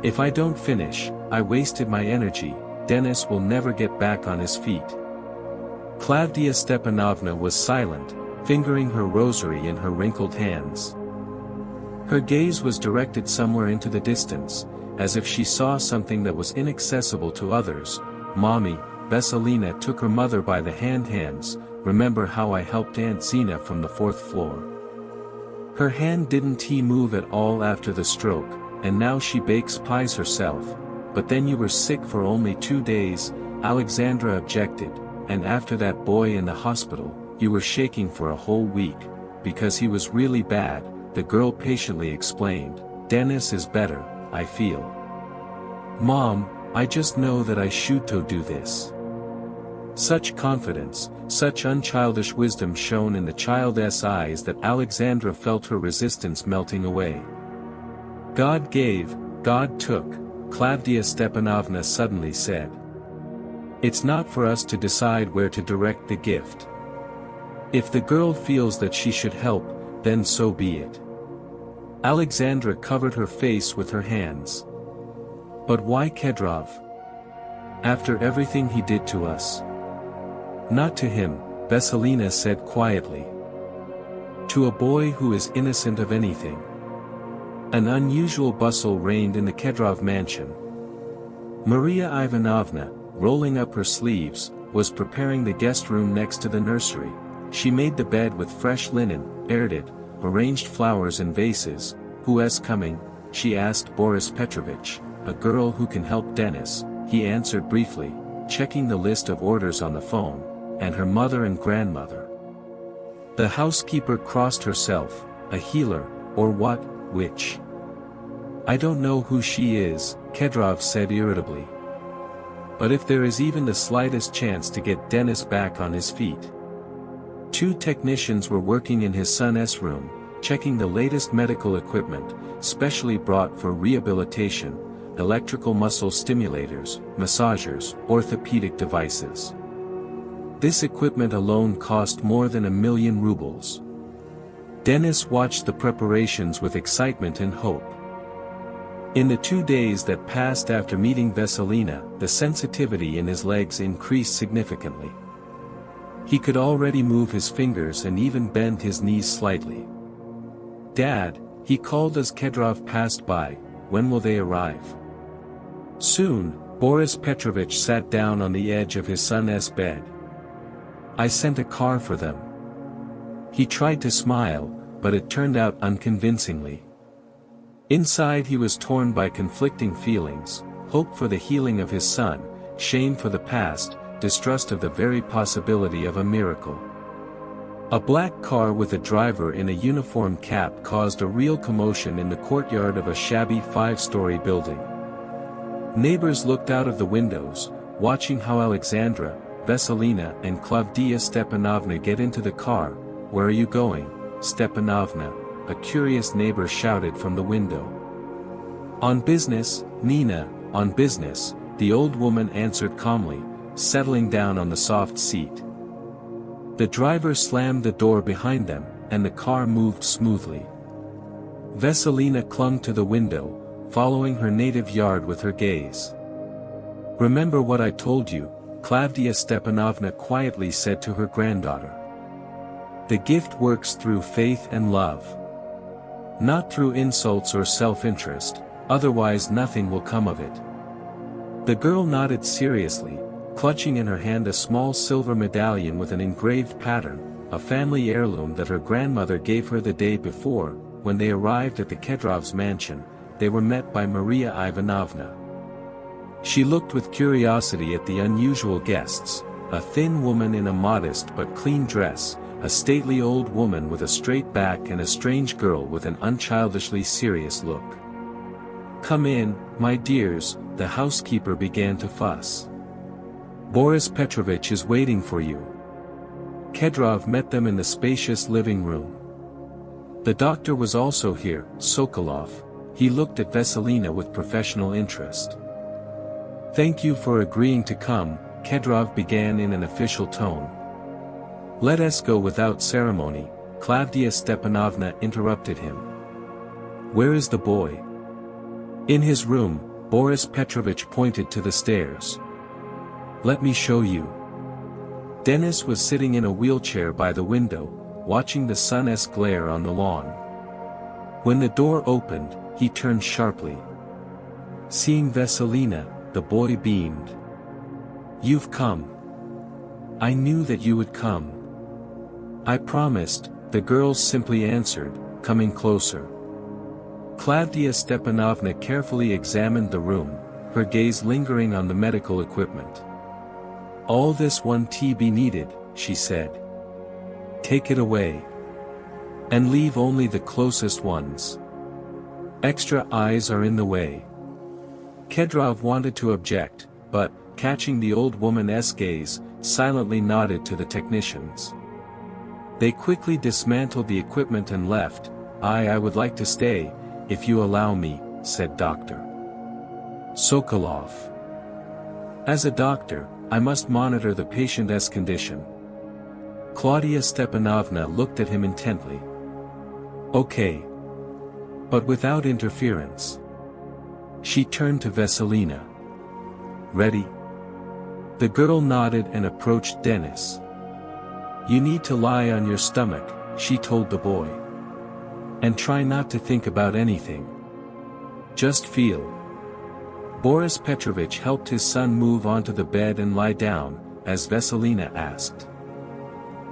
If I don't finish, I wasted my energy. Denis will never get back on his feet." Klavdia Stepanovna was silent, fingering her rosary in her wrinkled hands. Her gaze was directed somewhere into the distance, as if she saw something that was inaccessible to others. "Mommy," Veselina took her mother by the hands, "remember how I helped Aunt Zina from the 4th floor? Her hand didn't move at all after the stroke, and now she bakes pies herself. But then you were sick for only 2 days," Alexandra objected, "and after that boy in the hospital, you were shaking for a whole week, because he was really bad," the girl patiently explained. "Denis is better, I feel. Mom, I just know that I should do this." Such confidence, such unchildish wisdom shone in the child's eyes that Alexandra felt her resistance melting away. "God gave, God took," Klavdia Stepanovna suddenly said. "It's not for us to decide where to direct the gift. If the girl feels that she should help, then so be it." Alexandra covered her face with her hands. "But why Kedrov? After everything he did to us?" "Not to him," Veselina said quietly. "To a boy who is innocent of anything." An unusual bustle reigned in the Kedrov mansion. Maria Ivanovna, rolling up her sleeves, was preparing the guest room next to the nursery. She made the bed with fresh linen, aired it, arranged flowers in vases. "Who's coming?" she asked Boris Petrovich. "A girl who can help Denis," he answered briefly, checking the list of orders on the phone, "and her mother and grandmother." The housekeeper crossed herself. "A healer, or what, which?" "I don't know who she is," Kedrov said irritably. "But if there is even the slightest chance to get Denis back on his feet." 2 technicians were working in his son's room, checking the latest medical equipment, specially brought for rehabilitation, electrical muscle stimulators, massagers, orthopedic devices. This equipment alone cost more than 1,000,000 rubles. Denis watched the preparations with excitement and hope. In the 2 days that passed after meeting Veselina, the sensitivity in his legs increased significantly. He could already move his fingers and even bend his knees slightly. "Dad," he called as Kedrov passed by, "when will they arrive?" "Soon," Boris Petrovich sat down on the edge of his son's bed. "I sent a car for them." He tried to smile, but it turned out unconvincingly. Inside he was torn by conflicting feelings, hope for the healing of his son, shame for the past, distrust of the very possibility of a miracle. A black car with a driver in a uniform cap caused a real commotion in the courtyard of a shabby 5-story building. Neighbors looked out of the windows, watching how Alexandra, Veselina and Klavdia Stepanovna get into the car. "Where are you going, Stepanovna?" a curious neighbor shouted from the window. "On business, Nina, on business," the old woman answered calmly, settling down on the soft seat. The driver slammed the door behind them, and the car moved smoothly. Veselina clung to the window, following her native yard with her gaze. "Remember what I told you," Klavdia Stepanovna quietly said to her granddaughter. "The gift works through faith and love. Not through insults or self-interest, otherwise nothing will come of it." The girl nodded seriously, clutching in her hand a small silver medallion with an engraved pattern, a family heirloom that her grandmother gave her the day before. When they arrived at the Kedrovs' mansion, they were met by Maria Ivanovna. She looked with curiosity at the unusual guests, a thin woman in a modest but clean dress, a stately old woman with a straight back and a strange girl with an unchildishly serious look. "Come in, my dears," the housekeeper began to fuss. "Boris Petrovich is waiting for you." Kedrov met them in the spacious living room. The doctor was also here, Sokolov. He looked at Veselina with professional interest. "Thank you for agreeing to come," Kedrov began in an official tone. "Let us go without ceremony," Klavdia Stepanovna interrupted him. "Where is the boy?" "In his room," Boris Petrovich pointed to the stairs. "Let me show you." Denis was sitting in a wheelchair by the window, watching the sun's glare on the lawn. When the door opened, he turned sharply. Seeing Veselina, the boy beamed. "You've come. I knew that you would come." "I promised," the girl simply answered, coming closer. Klavdia Stepanovna carefully examined the room, her gaze lingering on the medical equipment. "All this one TB needed," she said. "Take it away. And leave only the closest ones. Extra eyes are in the way." Kedrov wanted to object, but, catching the old woman's gaze, silently nodded to the technicians. They quickly dismantled the equipment and left. I would like to stay, if you allow me," said Dr. Sokolov. "As a doctor, I must monitor the patient's condition." Klavdia Stepanovna looked at him intently. "Okay. But without interference." She turned to Veselina. "Ready?" The girl nodded and approached Denis. "You need to lie on your stomach," she told the boy. "And try not to think about anything. Just feel." Boris Petrovich helped his son move onto the bed and lie down, as Veselina asked.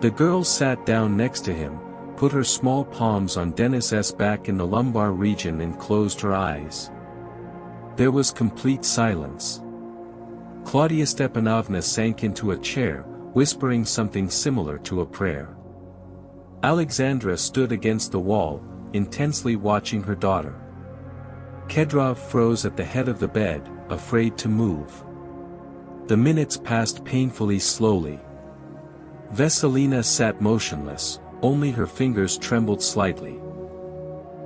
The girl sat down next to him, put her small palms on Denis's back in the lumbar region and closed her eyes. There was complete silence. Klavdia Stepanovna sank into a chair, whispering something similar to a prayer. Alexandra stood against the wall, intensely watching her daughter. Kedrov froze at the head of the bed, afraid to move. The minutes passed painfully slowly. Veselina sat motionless, only her fingers trembled slightly.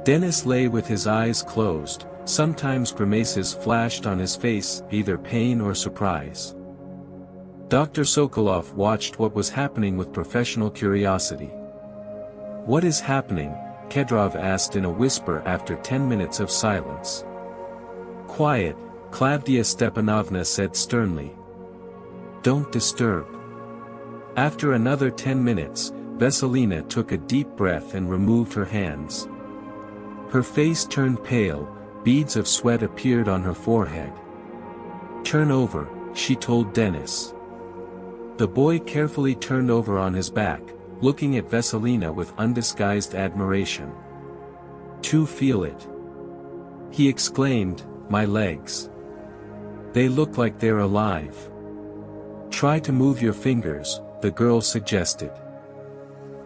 Denis lay with his eyes closed, sometimes grimaces flashed on his face, either pain or surprise. Dr. Sokolov watched what was happening with professional curiosity. "What is happening?" Kedrov asked in a whisper after 10 minutes of silence. "Quiet," Klavdia Stepanovna said sternly. "Don't disturb." After another 10 minutes, Veselina took a deep breath and removed her hands. Her face turned pale, beads of sweat appeared on her forehead. "Turn over," she told Denis. The boy carefully turned over on his back, looking at Veselina with undisguised admiration. "To feel it," he exclaimed, "my legs. They look like they're alive." Try to move your fingers, the girl suggested.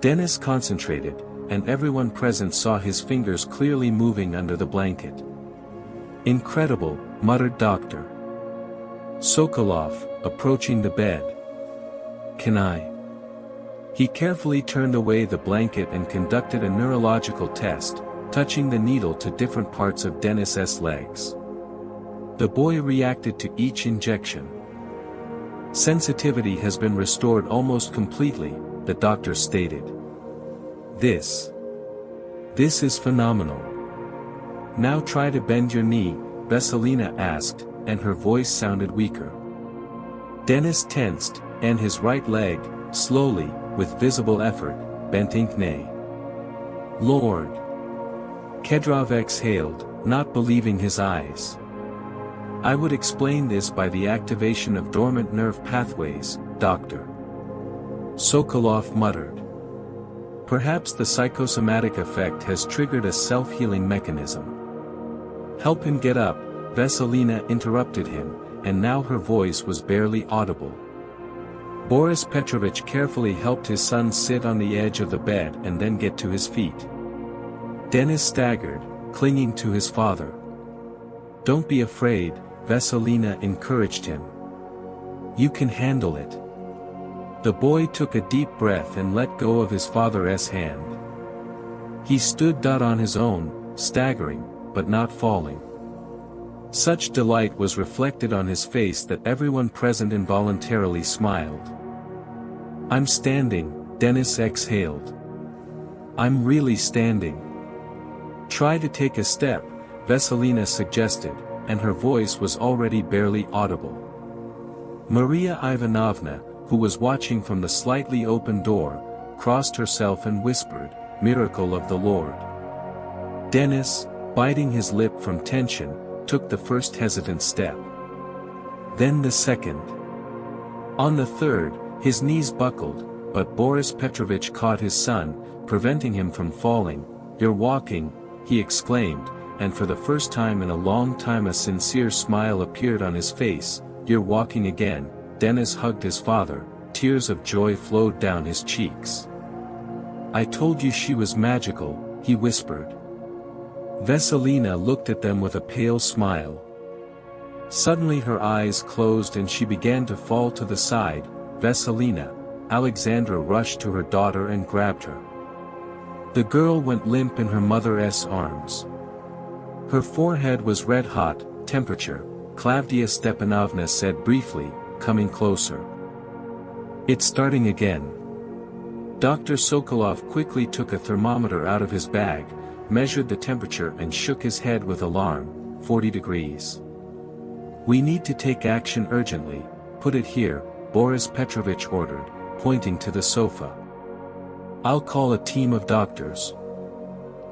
Dennis concentrated, and everyone present saw his fingers clearly moving under the blanket. Incredible, muttered Dr. Sokolov, approaching the bed. Can I? He carefully turned away the blanket and conducted a neurological test, touching the needle to different parts of Dennis's legs. The boy reacted to each injection. Sensitivity has been restored almost completely, the doctor stated. This is phenomenal. Now try to bend your knee, Veselina asked, and her voice sounded weaker. Dennis tensed, and his right leg, slowly, with visible effort, bent knee. Lord! Kedrov exhaled, not believing his eyes. I would explain this by the activation of dormant nerve pathways, Dr. Sokolov muttered. Perhaps the psychosomatic effect has triggered a self-healing mechanism. Help him get up, Veselina interrupted him, and now her voice was barely audible. Boris Petrovich carefully helped his son sit on the edge of the bed and then get to his feet. Dennis staggered, clinging to his father. Don't be afraid, Veselina encouraged him. You can handle it. The boy took a deep breath and let go of his father's hand. He stood on his own, staggering, but not falling. Such delight was reflected on his face that everyone present involuntarily smiled. I'm standing, Dennis exhaled. I'm really standing. Try to take a step, Veselina suggested, and her voice was already barely audible. Maria Ivanovna, who was watching from the slightly open door, crossed herself and whispered, "Miracle of the Lord." Dennis, biting his lip from tension, took the first hesitant step. Then the second. On the third, his knees buckled, but Boris Petrovich caught his son, preventing him from falling. You're walking, he exclaimed, and for the first time in a long time a sincere smile appeared on his face. You're walking again. Dennis hugged his father, tears of joy flowed down his cheeks. I told you she was magical, he whispered. Veselina looked at them with a pale smile. Suddenly her eyes closed and she began to fall to the side. Veselina, Alexandra rushed to her daughter and grabbed her. The girl went limp in her mother's arms. Her forehead was red-hot, temperature, Klavdia Stepanovna said briefly, coming closer. It's starting again. Dr. Sokolov quickly took a thermometer out of his bag, measured the temperature and shook his head with alarm, 40 degrees. We need to take action urgently, put it here, Boris Petrovich ordered, pointing to the sofa. I'll call a team of doctors.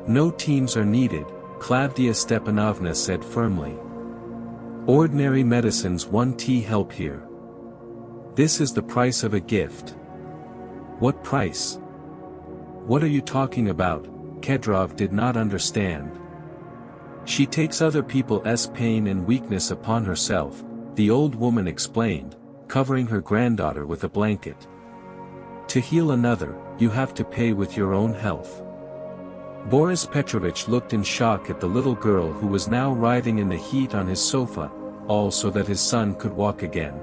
No teams are needed, Klavdia Stepanovna said firmly. Ordinary medicines won't help here. This is the price of a gift. What price? What are you talking about? Kedrov did not understand. She takes other people's pain and weakness upon herself, the old woman explained, covering her granddaughter with a blanket. To heal another, you have to pay with your own health. Boris Petrovich looked in shock at the little girl who was now writhing in the heat on his sofa, all so that his son could walk again.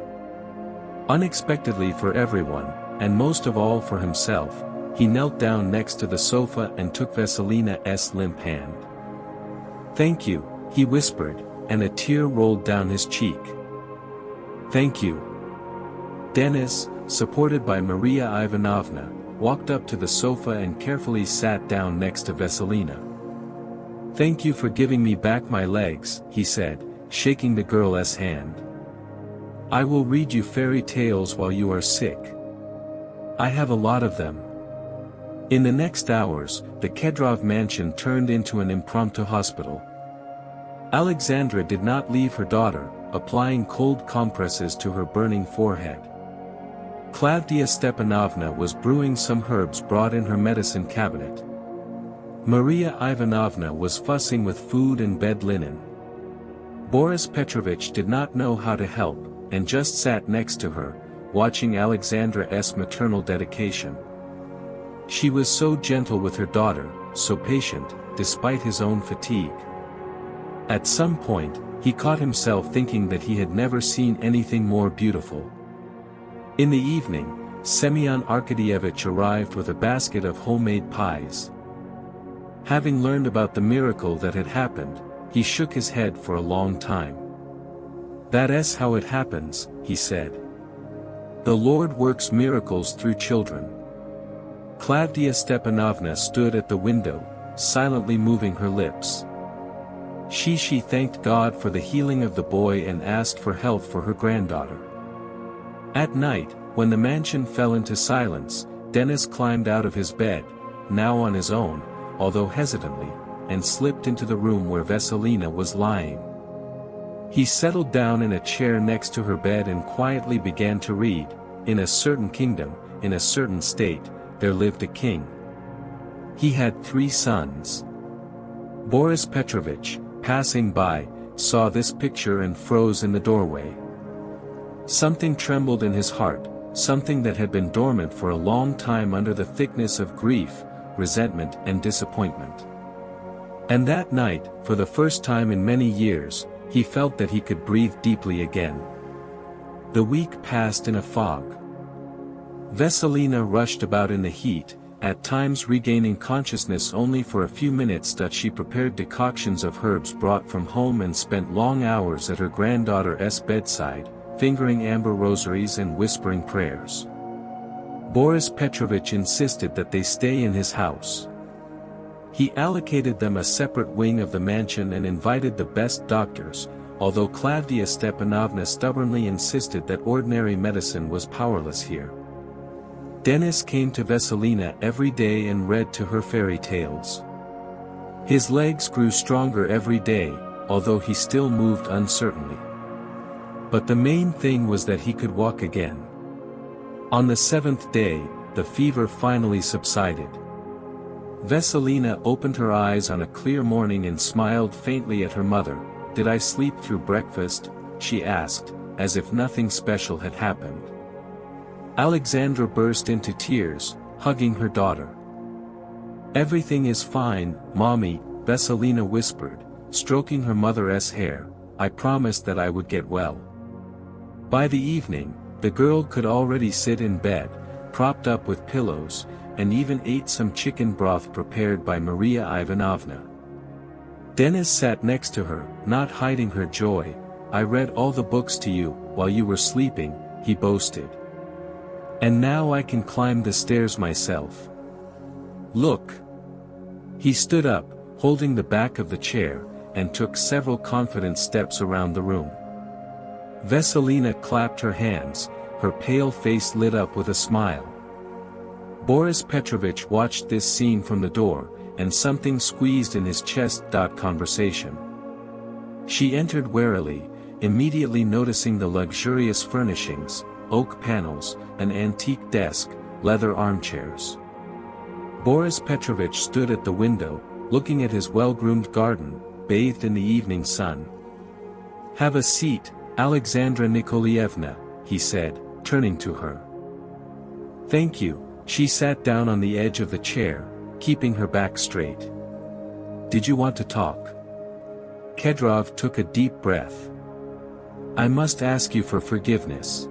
Unexpectedly for everyone, and most of all for himself, he knelt down next to the sofa and took Veselina's limp hand. Thank you, he whispered, and a tear rolled down his cheek. Thank you. Dennis, supported by Maria Ivanovna, walked up to the sofa and carefully sat down next to Veselina. Thank you for giving me back my legs, he said, shaking the girl's hand. I will read you fairy tales while you are sick. I have a lot of them. In the next hours, the Kedrov mansion turned into an impromptu hospital. Alexandra did not leave her daughter, applying cold compresses to her burning forehead. Klavdia Stepanovna was brewing some herbs brought in her medicine cabinet. Maria Ivanovna was fussing with food and bed linen. Boris Petrovich did not know how to help, and just sat next to her, watching Alexandra's maternal dedication. She was so gentle with her daughter, so patient, despite his own fatigue. At some point, he caught himself thinking that he had never seen anything more beautiful. In the evening, Semyon Arkadyevich arrived with a basket of homemade pies. Having learned about the miracle that had happened, he shook his head for a long time. "That's how it happens," he said. "The Lord works miracles through children." Klavdia Stepanovna stood at the window, silently moving her lips. She thanked God for the healing of the boy and asked for health for her granddaughter. At night, when the mansion fell into silence, Denis climbed out of his bed, now on his own, although hesitantly, and slipped into the room where Vesselina was lying. He settled down in a chair next to her bed and quietly began to read. In a certain kingdom, in a certain state, there lived a king. He had 3 sons. Boris Petrovich, passing by, saw this picture and froze in the doorway. Something trembled in his heart, something that had been dormant for a long time under the thickness of grief, resentment and disappointment. And that night, for the first time in many years, he felt that he could breathe deeply again. The week passed in a fog. Vesselina rushed about in the heat, at times regaining consciousness only for a few minutes. She prepared decoctions of herbs brought from home and spent long hours at her granddaughter's bedside, fingering amber rosaries and whispering prayers. Boris Petrovich insisted that they stay in his house. He allocated them a separate wing of the mansion and invited the best doctors, although Klavdia Stepanovna stubbornly insisted that ordinary medicine was powerless here. Denis came to Vesselina every day and read to her fairy tales. His legs grew stronger every day, although he still moved uncertainly. But the main thing was that he could walk again. On the 7th day, the fever finally subsided. Vesselina opened her eyes on a clear morning and smiled faintly at her mother. "Did I sleep through breakfast?" she asked, as if nothing special had happened. Alexandra burst into tears, hugging her daughter. "Everything is fine, Mommy," Vesselina whispered, stroking her mother's hair. "I promised that I would get well." By the evening, the girl could already sit in bed, propped up with pillows, and even ate some chicken broth prepared by Maria Ivanovna. Denis sat next to her, not hiding her joy. "I read all the books to you, while you were sleeping," he boasted. "And now I can climb the stairs myself. Look." He stood up, holding the back of the chair, and took several confident steps around the room. Vesselina clapped her hands, her pale face lit up with a smile. Boris Petrovich watched this scene from the door, and something squeezed in his chest. Conversation. She entered warily, immediately noticing the luxurious furnishings, oak panels, an antique desk, leather armchairs. Boris Petrovich stood at the window, looking at his well-groomed garden, bathed in the evening sun. "Have a seat, Alexandra Nikolaevna," he said, turning to her. "Thank you." She sat down on the edge of the chair, keeping her back straight. "Did you want to talk?" Kedrov took a deep breath. "I must ask you for forgiveness.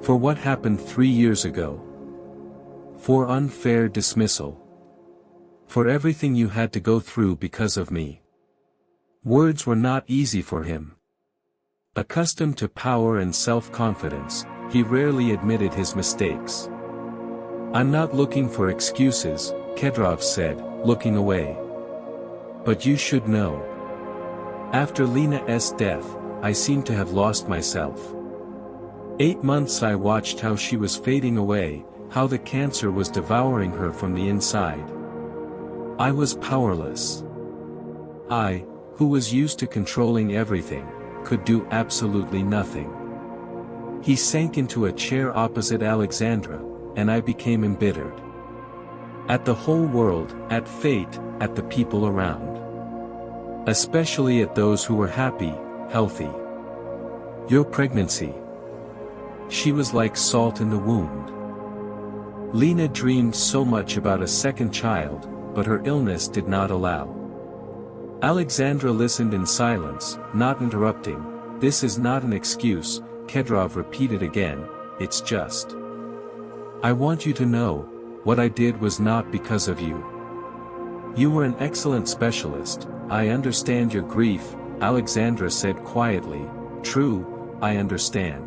For what happened 3 years ago. For unfair dismissal. For everything you had to go through because of me." Words were not easy for him. Accustomed to power and self-confidence, he rarely admitted his mistakes. "I'm not looking for excuses," Kedrov said, looking away. "But you should know. After Lena's death, I seem to have lost myself. 8 months I watched how she was fading away, how the cancer was devouring her from the inside. I was powerless. I, who was used to controlling everything, could do absolutely nothing." He sank into a chair opposite Alexandra, and I became embittered. At the whole world, at fate, at the people around. Especially at those who were happy, healthy. "Your pregnancy. She was like salt in the wound. Lena dreamed so much about a second child, but her illness did not allow. Alexandra listened in silence, not interrupting. "This is not an excuse," Kedrov repeated again, "it's just. I want you to know, what I did was not because of you. You were an excellent specialist, I understand your grief," Alexandra said quietly. "True, I understand.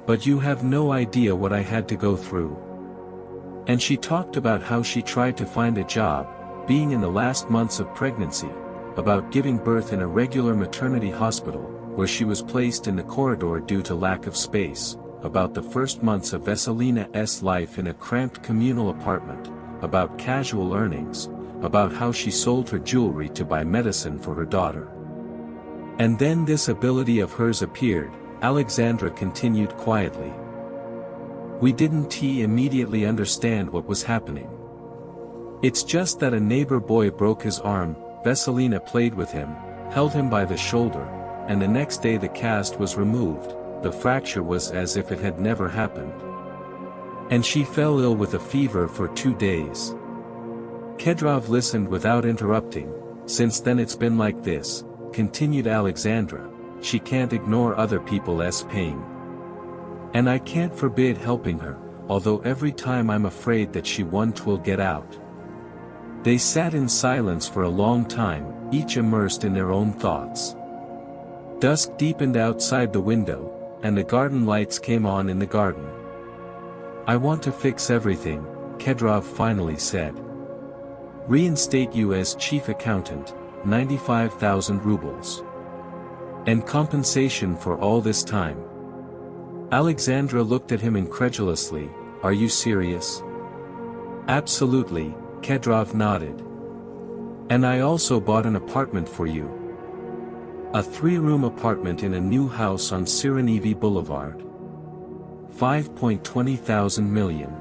But you have no idea what I had to go through." And she talked about how she tried to find a job, being in the last months of pregnancy, about giving birth in a regular maternity hospital, where she was placed in the corridor due to lack of space, about the first months of Vesselina's life in a cramped communal apartment, about casual earnings, about how she sold her jewelry to buy medicine for her daughter. And then this ability of hers appeared, Alexandra continued quietly. "We didn't immediately understand what was happening. It's just that a neighbor boy broke his arm, Vesselina played with him, held him by the shoulder, and the next day the cast was removed. The fracture was as if it had never happened. And she fell ill with a fever for 2 days." Kedrov listened without interrupting. "Since then it's been like this," continued Alexandra. "She can't ignore other people's pain. And I can't forbid helping her, although every time I'm afraid that she will get out." They sat in silence for a long time, each immersed in their own thoughts. Dusk deepened outside the window, and the garden lights came on in the garden. "I want to fix everything," Kedrov finally said. "Reinstate you as chief accountant, 95,000 rubles. And compensation for all this time." Alexandra looked at him incredulously. "Are you serious?" "Absolutely," Kedrov nodded. "And I also bought an apartment for you. A 3-room apartment in a new house on Sirenivy Boulevard. 5.20 million.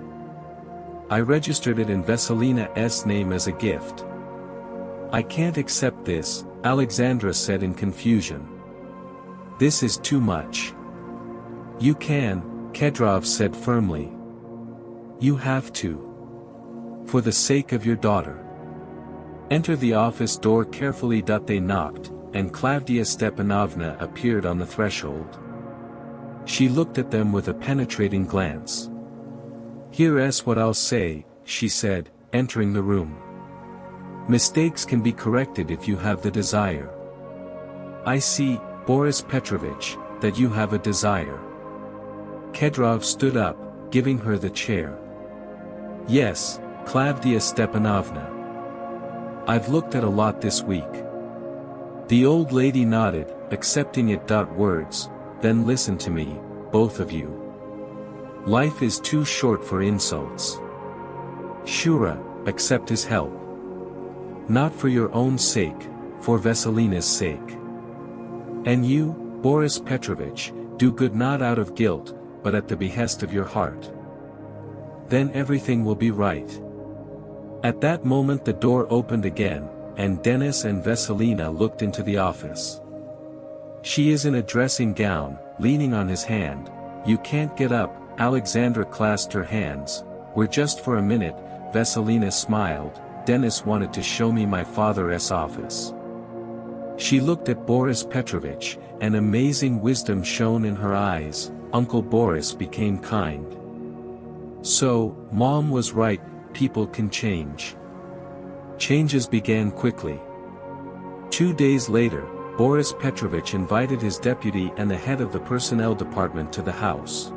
I registered it in Vesselina's name as a gift." "I can't accept this," Alexandra said in confusion. "This is too much." "You can," Kedrov said firmly. "You have to. For the sake of your daughter." Enter the office door carefully. They knocked, and Klavdia Stepanovna appeared on the threshold. She looked at them with a penetrating glance. "Here's what I'll say," she said, entering the room. "Mistakes can be corrected if you have the desire. I see, Boris Petrovich, that you have a desire." Kedrov stood up, giving her the chair. "Yes, Klavdia Stepanovna. I've looked at a lot this week." The old lady nodded, accepting it. Words, "Then listen to me, both of you. Life is too short for insults. Shura, accept his help. Not for your own sake, for Vesselina's sake. And you, Boris Petrovich, do good not out of guilt, but at the behest of your heart. Then everything will be right." At that moment the door opened again, and Denis and Vesselina looked into the office. "She is in a dressing gown, leaning on his hand. You can't get up." Alexandra clasped her hands. "We're just for a minute," Vesselina smiled. "Denis wanted to show me my father's office." She looked at Boris Petrovich, and amazing wisdom shone in her eyes. Uncle Boris became kind. So, Mom was right, people can change. Changes began quickly. 2 days later, Boris Petrovich invited his deputy and the head of the personnel department to the house.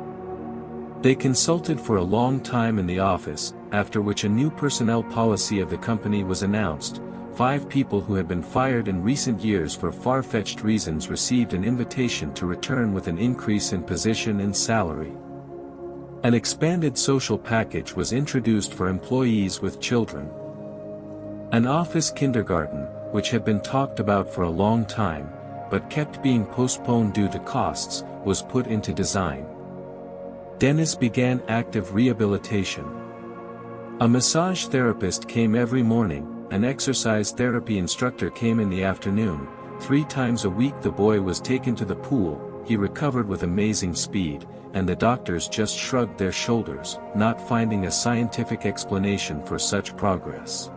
They consulted for a long time in the office, after which a new personnel policy of the company was announced. 5 people who had been fired in recent years for far-fetched reasons received an invitation to return with an increase in position and salary. An expanded social package was introduced for employees with children. An office kindergarten, which had been talked about for a long time, but kept being postponed due to costs, was put into design. Denis began active rehabilitation. A massage therapist came every morning, an exercise therapy instructor came in the afternoon. 3 times a week the boy was taken to the pool. He recovered with amazing speed, and the doctors just shrugged their shoulders, not finding a scientific explanation for such progress.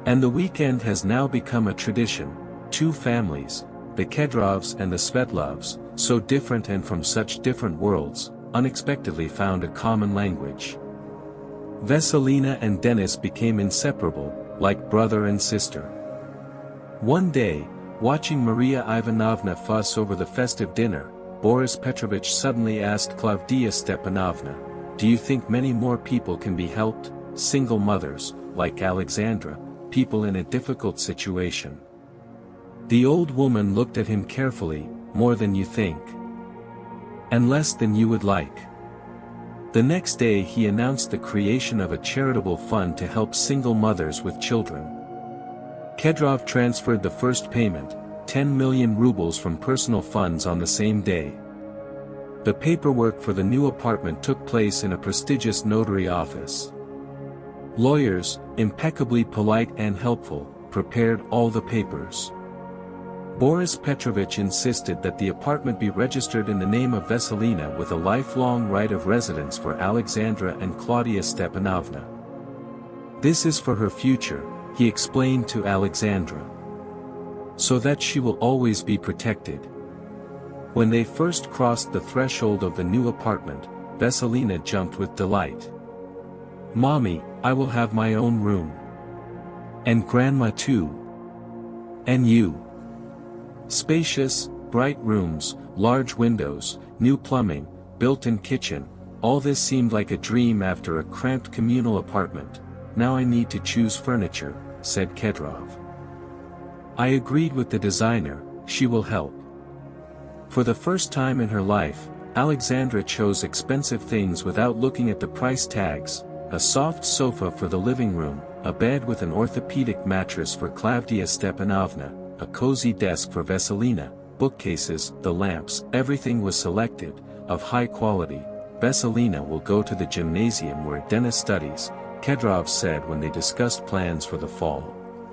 And the weekend has now become a tradition. Two families, the Kedrovs and the Svetlovs, so different and from such different worlds, unexpectedly found a common language. Veselina and Denis became inseparable, like brother and sister. One day, watching Maria Ivanovna fuss over the festive dinner, Boris Petrovich suddenly asked Klavdiya Stepanovna, "Do you think many more people can be helped, single mothers, like Alexandra, people in a difficult situation?" The old woman looked at him carefully, "More than you think. And less than you would like." The next day he announced the creation of a charitable fund to help single mothers with children. Kedrov transferred the first payment, 10 million rubles from personal funds on the same day. The paperwork for the new apartment took place in a prestigious notary office. Lawyers, impeccably polite and helpful, prepared all the papers. Boris Petrovich insisted that the apartment be registered in the name of Veselina with a lifelong right of residence for Alexandra and Claudia Stepanovna. "This is for her future," he explained to Alexandra, "so that she will always be protected." When they first crossed the threshold of the new apartment, Veselina jumped with delight. "Mommy, I will have my own room. And Grandma too. And you." Spacious, bright rooms, large windows, new plumbing, built-in kitchen, all this seemed like a dream after a cramped communal apartment. "Now I need to choose furniture," said Kedrov. "I agreed with the designer, she will help." For the first time in her life, Alexandra chose expensive things without looking at the price tags: a soft sofa for the living room, a bed with an orthopedic mattress for Klavdiya Stepanovna, a cozy desk for Veselina, bookcases, the lamps, everything was selected, of high quality. "Veselina will go to the gymnasium where Denis studies," Kedrov said when they discussed plans for the fall.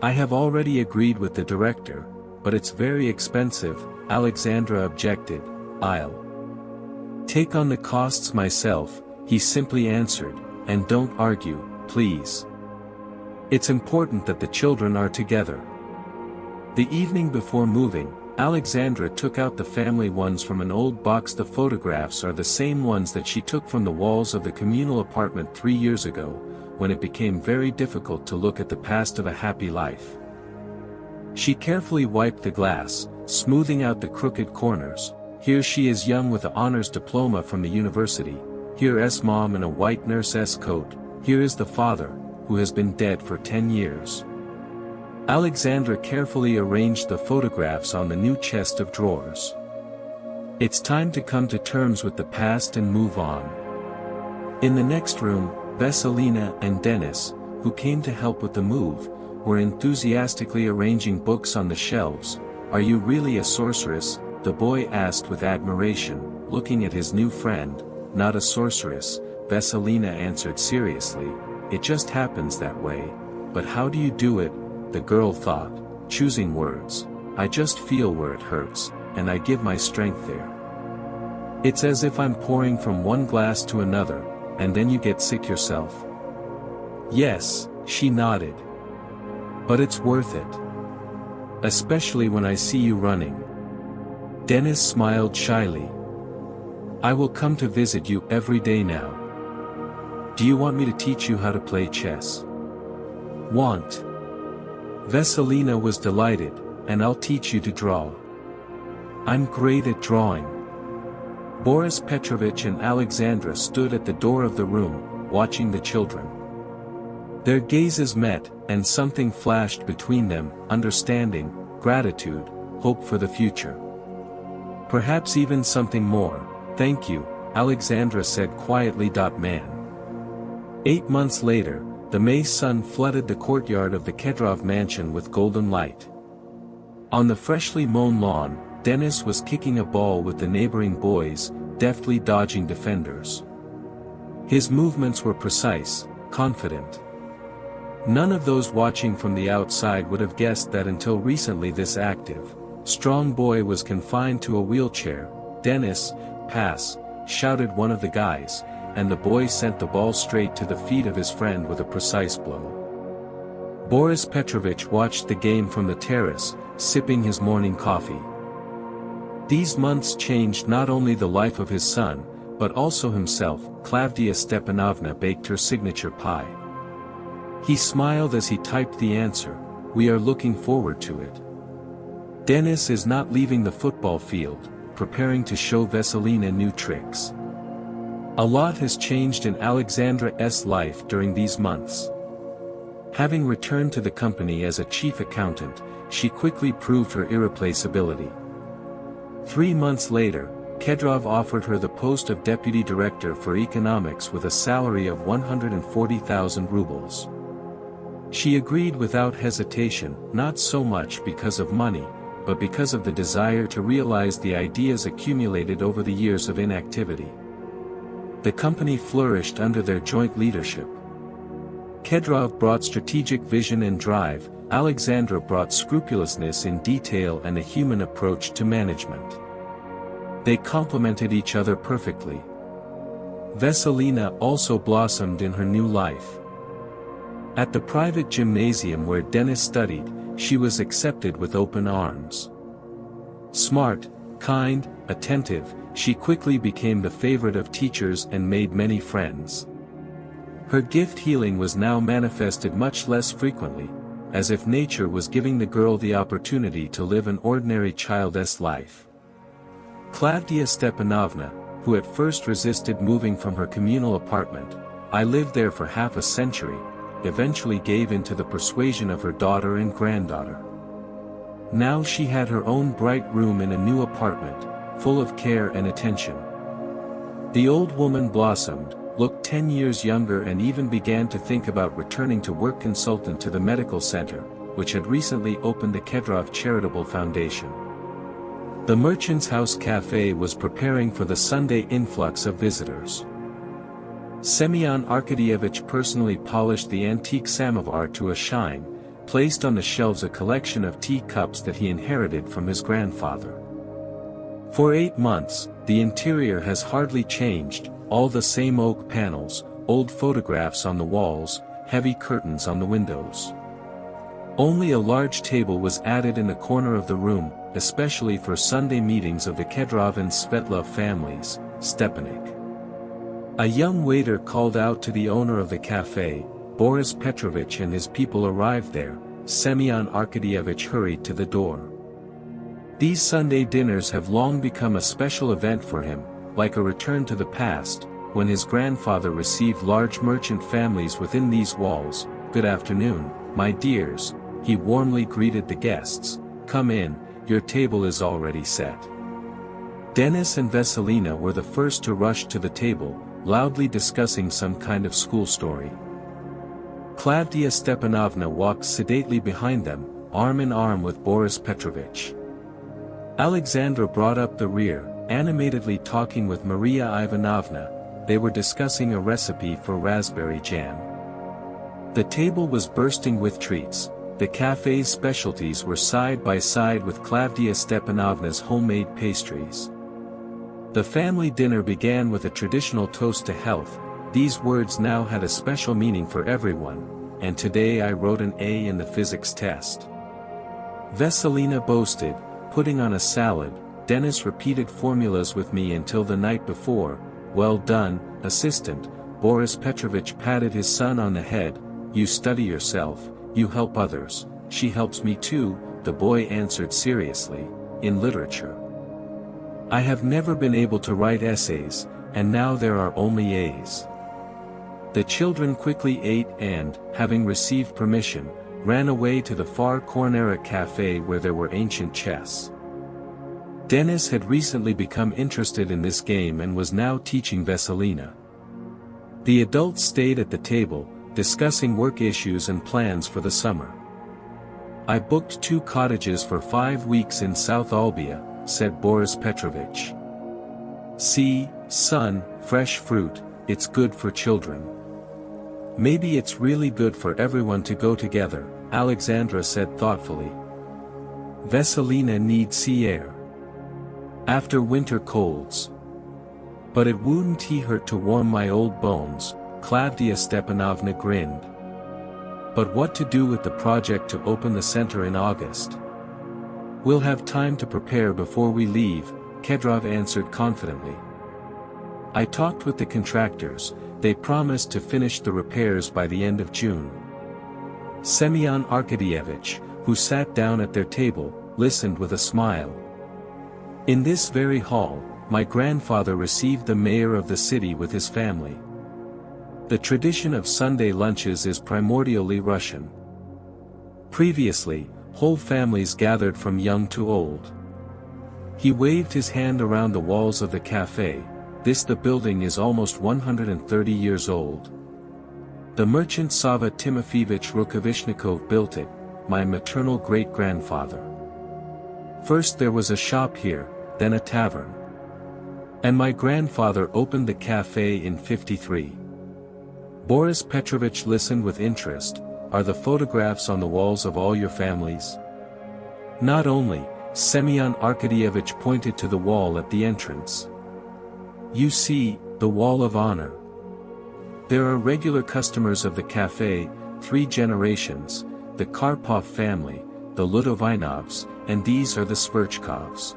"I have already agreed with the director, but it's very expensive," Alexandra objected. "I'll take on the costs myself," he simply answered, "and don't argue, please. It's important that the children are together." The evening before moving, Alexandra took out the family ones from an old box. The photographs are the same ones that she took from the walls of the communal apartment 3 years ago, when it became very difficult to look at the past of a happy life. She carefully wiped the glass, smoothing out the crooked corners. Here she is young with an honors diploma from the university. Here is mom in a white nurse's coat. Here is the father, who has been dead for 10 years. Alexandra carefully arranged the photographs on the new chest of drawers. It's time to come to terms with the past and move on. In the next room, Veselina and Denis, who came to help with the move, were enthusiastically arranging books on the shelves. "Are you really a sorceress?" the boy asked with admiration, looking at his new friend. "Not a sorceress," Veselina answered seriously, "it just happens that way." "But how do you do it?" the girl thought, choosing words. "I just feel where it hurts, and I give my strength there. It's as if I'm pouring from one glass to another, and then you get sick yourself." "Yes," she nodded. "But it's worth it. Especially when I see you running." Denis smiled shyly. "I will come to visit you every day now. Do you want me to teach you how to play chess?" "Want." Veselina was delighted, "And I'll teach you to draw." "I'm great at drawing." Boris Petrovich and Alexandra stood at the door of the room, watching the children. Their gazes met, and something flashed between them: understanding, gratitude, hope for the future. Perhaps even something more. "Thank you," Alexandra said quietly. "Man." 8 months later, the May sun flooded the courtyard of the Kedrov mansion with golden light. On the freshly mown lawn, Denis was kicking a ball with the neighboring boys, deftly dodging defenders. His movements were precise, confident. None of those watching from the outside would have guessed that until recently this active, strong boy was confined to a wheelchair. "Denis, pass," shouted one of the guys, and the boy sent the ball straight to the feet of his friend with a precise blow. Boris Petrovich watched the game from the terrace, sipping his morning coffee. These months changed not only the life of his son, but also himself. Klavdia Stepanovna baked her signature pie. He smiled as he typed the answer, "We are looking forward to it." Denis is not leaving the football field, preparing to show Veselina new tricks. A lot has changed in Alexandra's life during these months. Having returned to the company as a chief accountant, she quickly proved her irreplaceability. 3 months later, Kedrov offered her the post of deputy director for economics with a salary of 140,000 rubles. She agreed without hesitation, not so much because of money, but because of the desire to realize the ideas accumulated over the years of inactivity. The company flourished under their joint leadership. Kedrov brought strategic vision and drive, Alexandra brought scrupulousness in detail and a human approach to management. They complemented each other perfectly. Veselina also blossomed in her new life. At the private gymnasium where Denis studied, she was accepted with open arms. Smart, kind, attentive, she quickly became the favorite of teachers and made many friends. Her gift healing was now manifested much less frequently, as if nature was giving the girl the opportunity to live an ordinary child's life. Klavdia Stepanovna, who at first resisted moving from her communal apartment, "I lived there for half a century," eventually gave in to the persuasion of her daughter and granddaughter. Now she had her own bright room in a new apartment, full of care and attention. The old woman blossomed, looked 10 years younger and even began to think about returning to work consultant to the medical center, which had recently opened the Kedrov Charitable Foundation. The Merchant's House Cafe was preparing for the Sunday influx of visitors. Semyon Arkadyevich personally polished the antique samovar to a shine, placed on the shelves a collection of tea cups that he inherited from his grandfather. For 8 months, the interior has hardly changed, all the same oak panels, old photographs on the walls, heavy curtains on the windows. Only a large table was added in the corner of the room, especially for Sunday meetings of the Kedrov and Svetlov families, Stepanik. A young waiter called out to the owner of the cafe. Boris Petrovich and his people arrived there. Semyon Arkadyevich hurried to the door. These Sunday dinners have long become a special event for him, like a return to the past, when his grandfather received large merchant families within these walls. "Good afternoon, my dears," he warmly greeted the guests. "Come in, your table is already set." Denis and Veselina were the first to rush to the table, loudly discussing some kind of school story. Klavdia Stepanovna walked sedately behind them, arm in arm with Boris Petrovich. Alexandra brought up the rear, animatedly talking with Maria Ivanovna. They were discussing a recipe for raspberry jam. The table was bursting with treats. The cafe's specialties were side by side with Klavdia Stepanovna's homemade pastries. The family dinner began with a traditional toast to health. These words now had a special meaning for everyone, and today I wrote an A in the physics test. Veselina boasted, putting on a salad. Denis repeated formulas with me until the night before. "Well done, assistant." Boris Petrovich patted his son on the head. "You study yourself, you help others." "She helps me too," the boy answered seriously, "in literature. I have never been able to write essays, and now there are only A's." The children quickly ate and, having received permission, ran away to the far corner cafe where there were ancient chess. Denis had recently become interested in this game and was now teaching Veselina. The adults stayed at the table, discussing work issues and plans for the summer. "I booked 2 cottages for 5 weeks in South Albia," said Boris Petrovich. "See, son, fresh fruit, it's good for children." "Maybe it's really good for everyone to go together," Alexandra said thoughtfully. "Veselina needs sea air. After winter colds." But it wouldn't he hurt to warm my old bones, Klavdia Stepanovna grinned. But what to do with the project to open the center in August? We'll have time to prepare before we leave, Kedrov answered confidently. I talked with the contractors, they promised to finish the repairs by the end of June. Semyon Arkadyevich, who sat down at their table, listened with a smile. In this very hall, my grandfather received the mayor of the city with his family. The tradition of Sunday lunches is primordially Russian. Previously, whole families gathered from young to old. He waved his hand around the walls of the cafe. The building is almost 130 years old. The merchant Sava Timofeyevich Rukavishnikov built it, my maternal great-grandfather. First there was a shop here, then a tavern. And my grandfather opened the cafe in '53. Boris Petrovich listened with interest. Are the photographs on the walls of all your families? Not only, Semyon Arkadyevich pointed to the wall at the entrance. You see, the wall of honor. There are regular customers of the cafe, 3 generations, the Karpov family, the Ludovinovs, and these are the Sverchkovs.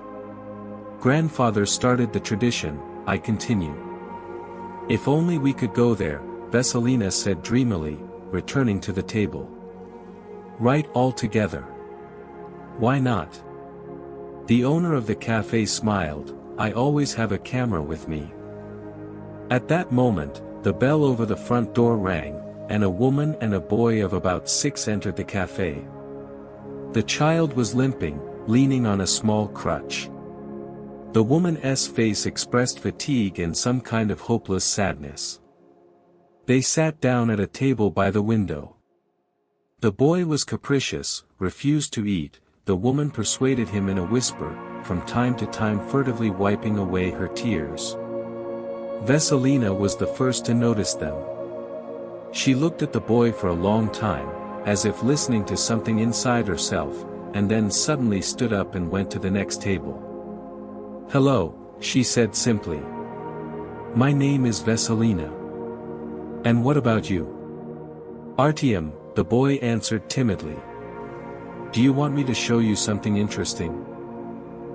Grandfather started the tradition, I continue. If only we could go there, Veselina said dreamily, returning to the table. Right all together. Why not? The owner of the cafe smiled, I always have a camera with me. At that moment, the bell over the front door rang, and a woman and a boy of about 6 entered the cafe. The child was limping, leaning on a small crutch. The woman's face expressed fatigue and some kind of hopeless sadness. They sat down at a table by the window. The boy was capricious, refused to eat, the woman persuaded him in a whisper, from time to time furtively wiping away her tears. Veselina was the first to notice them. She looked at the boy for a long time, as if listening to something inside herself, and then suddenly stood up and went to the next table. Hello, she said simply. My name is Veselina. And what about you? Artyom, the boy answered timidly. Do you want me to show you something interesting?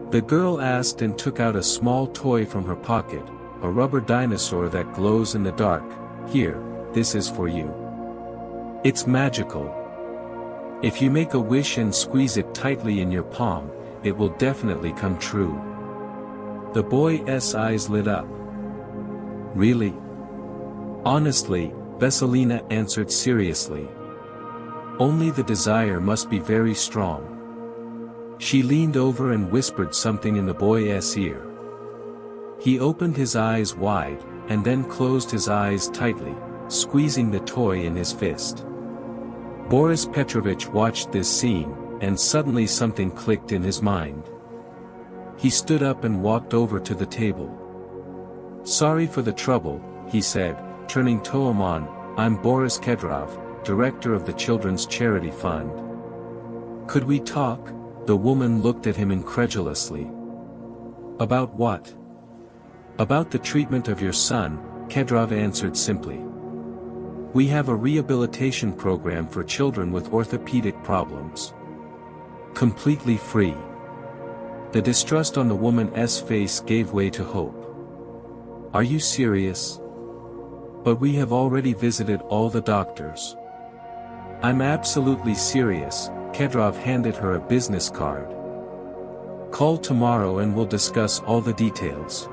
The girl asked and took out a small toy from her pocket, a rubber dinosaur that glows in the dark. Here, this is for you. It's magical. If you make a wish and squeeze it tightly in your palm, it will definitely come true. The boy's eyes lit up. Really? Honestly, Veselina answered seriously. Only the desire must be very strong. She leaned over and whispered something in the boy's ear. He opened his eyes wide, and then closed his eyes tightly, squeezing the toy in his fist. Boris Petrovich watched this scene, and suddenly something clicked in his mind. He stood up and walked over to the table. Sorry for the trouble, he said, turning to Omon, I'm Boris Kedrov, director of the Children's Charity Fund. Could we talk? The woman looked at him incredulously. About what? About the treatment of your son, Kedrov answered simply. We have a rehabilitation program for children with orthopedic problems. Completely free. The distrust on the woman's face gave way to hope. Are you serious? But we have already visited all the doctors. I'm absolutely serious, Kedrov handed her a business card. Call tomorrow and we'll discuss all the details.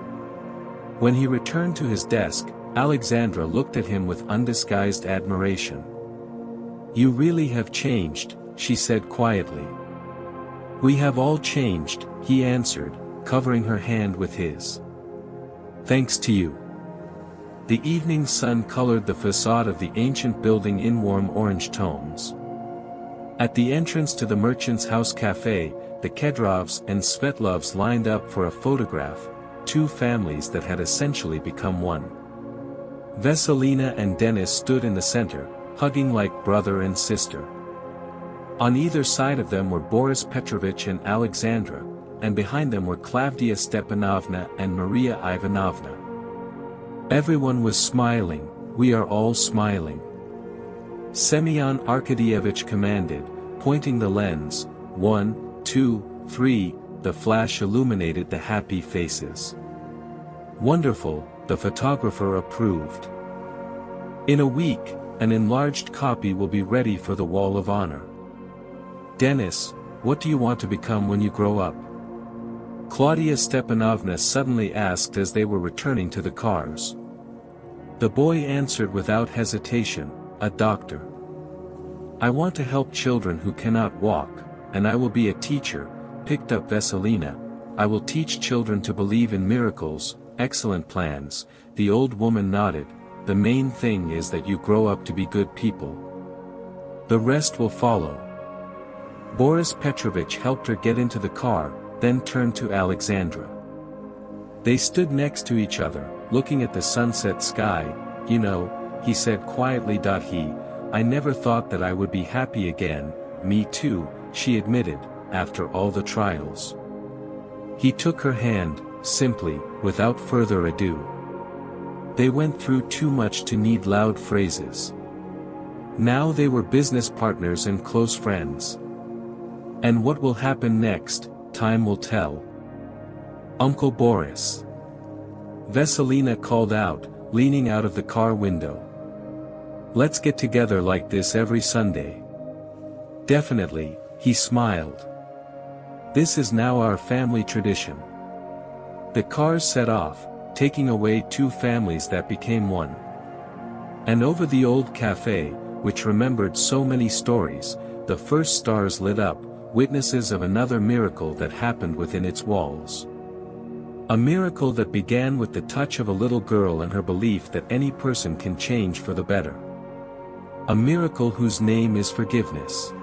When he returned to his desk, Alexandra looked at him with undisguised admiration. You really have changed, she said quietly. We have all changed, he answered, covering her hand with his. Thanks to you. The evening sun colored the facade of the ancient building in warm orange tones. At the entrance to the Merchant's House Cafe, the Kedrovs and Svetlovs lined up for a photograph, 2 families that had essentially become one. Veselina and Denis stood in the center, hugging like brother and sister. On either side of them were Boris Petrovich and Alexandra, and behind them were Klavdia Stepanovna and Maria Ivanovna. Everyone was smiling, we are all smiling. Semyon Arkadyevich commanded, pointing the lens, 1, 2, 3, the flash illuminated the happy faces. Wonderful, the photographer approved. In a week, an enlarged copy will be ready for the Wall of Honor. Denis, what do you want to become when you grow up? Claudia Stepanovna suddenly asked as they were returning to the cars. The boy answered without hesitation, a doctor. I want to help children who cannot walk, and I will be a teacher, picked up Veselina. I will teach children to believe in miracles. Excellent plans, the old woman nodded. The main thing is that you grow up to be good people. The rest will follow. Boris Petrovich helped her get into the car, then turned to Alexandra. They stood next to each other, looking at the sunset sky. You know, he said quietly. I never thought that I would be happy again. Me too, she admitted, after all the trials. He took her hand, simply, without further ado. They went through too much to need loud phrases. Now they were business partners and close friends. And what will happen next, time will tell. Uncle Boris. Veselina called out, leaning out of the car window. Let's get together like this every Sunday. Definitely, he smiled. This is now our family tradition. The cars set off, taking away two families that became one. And over the old cafe, which remembered so many stories, the first stars lit up, witnesses of another miracle that happened within its walls. A miracle that began with the touch of a little girl and her belief that any person can change for the better. A miracle whose name is forgiveness.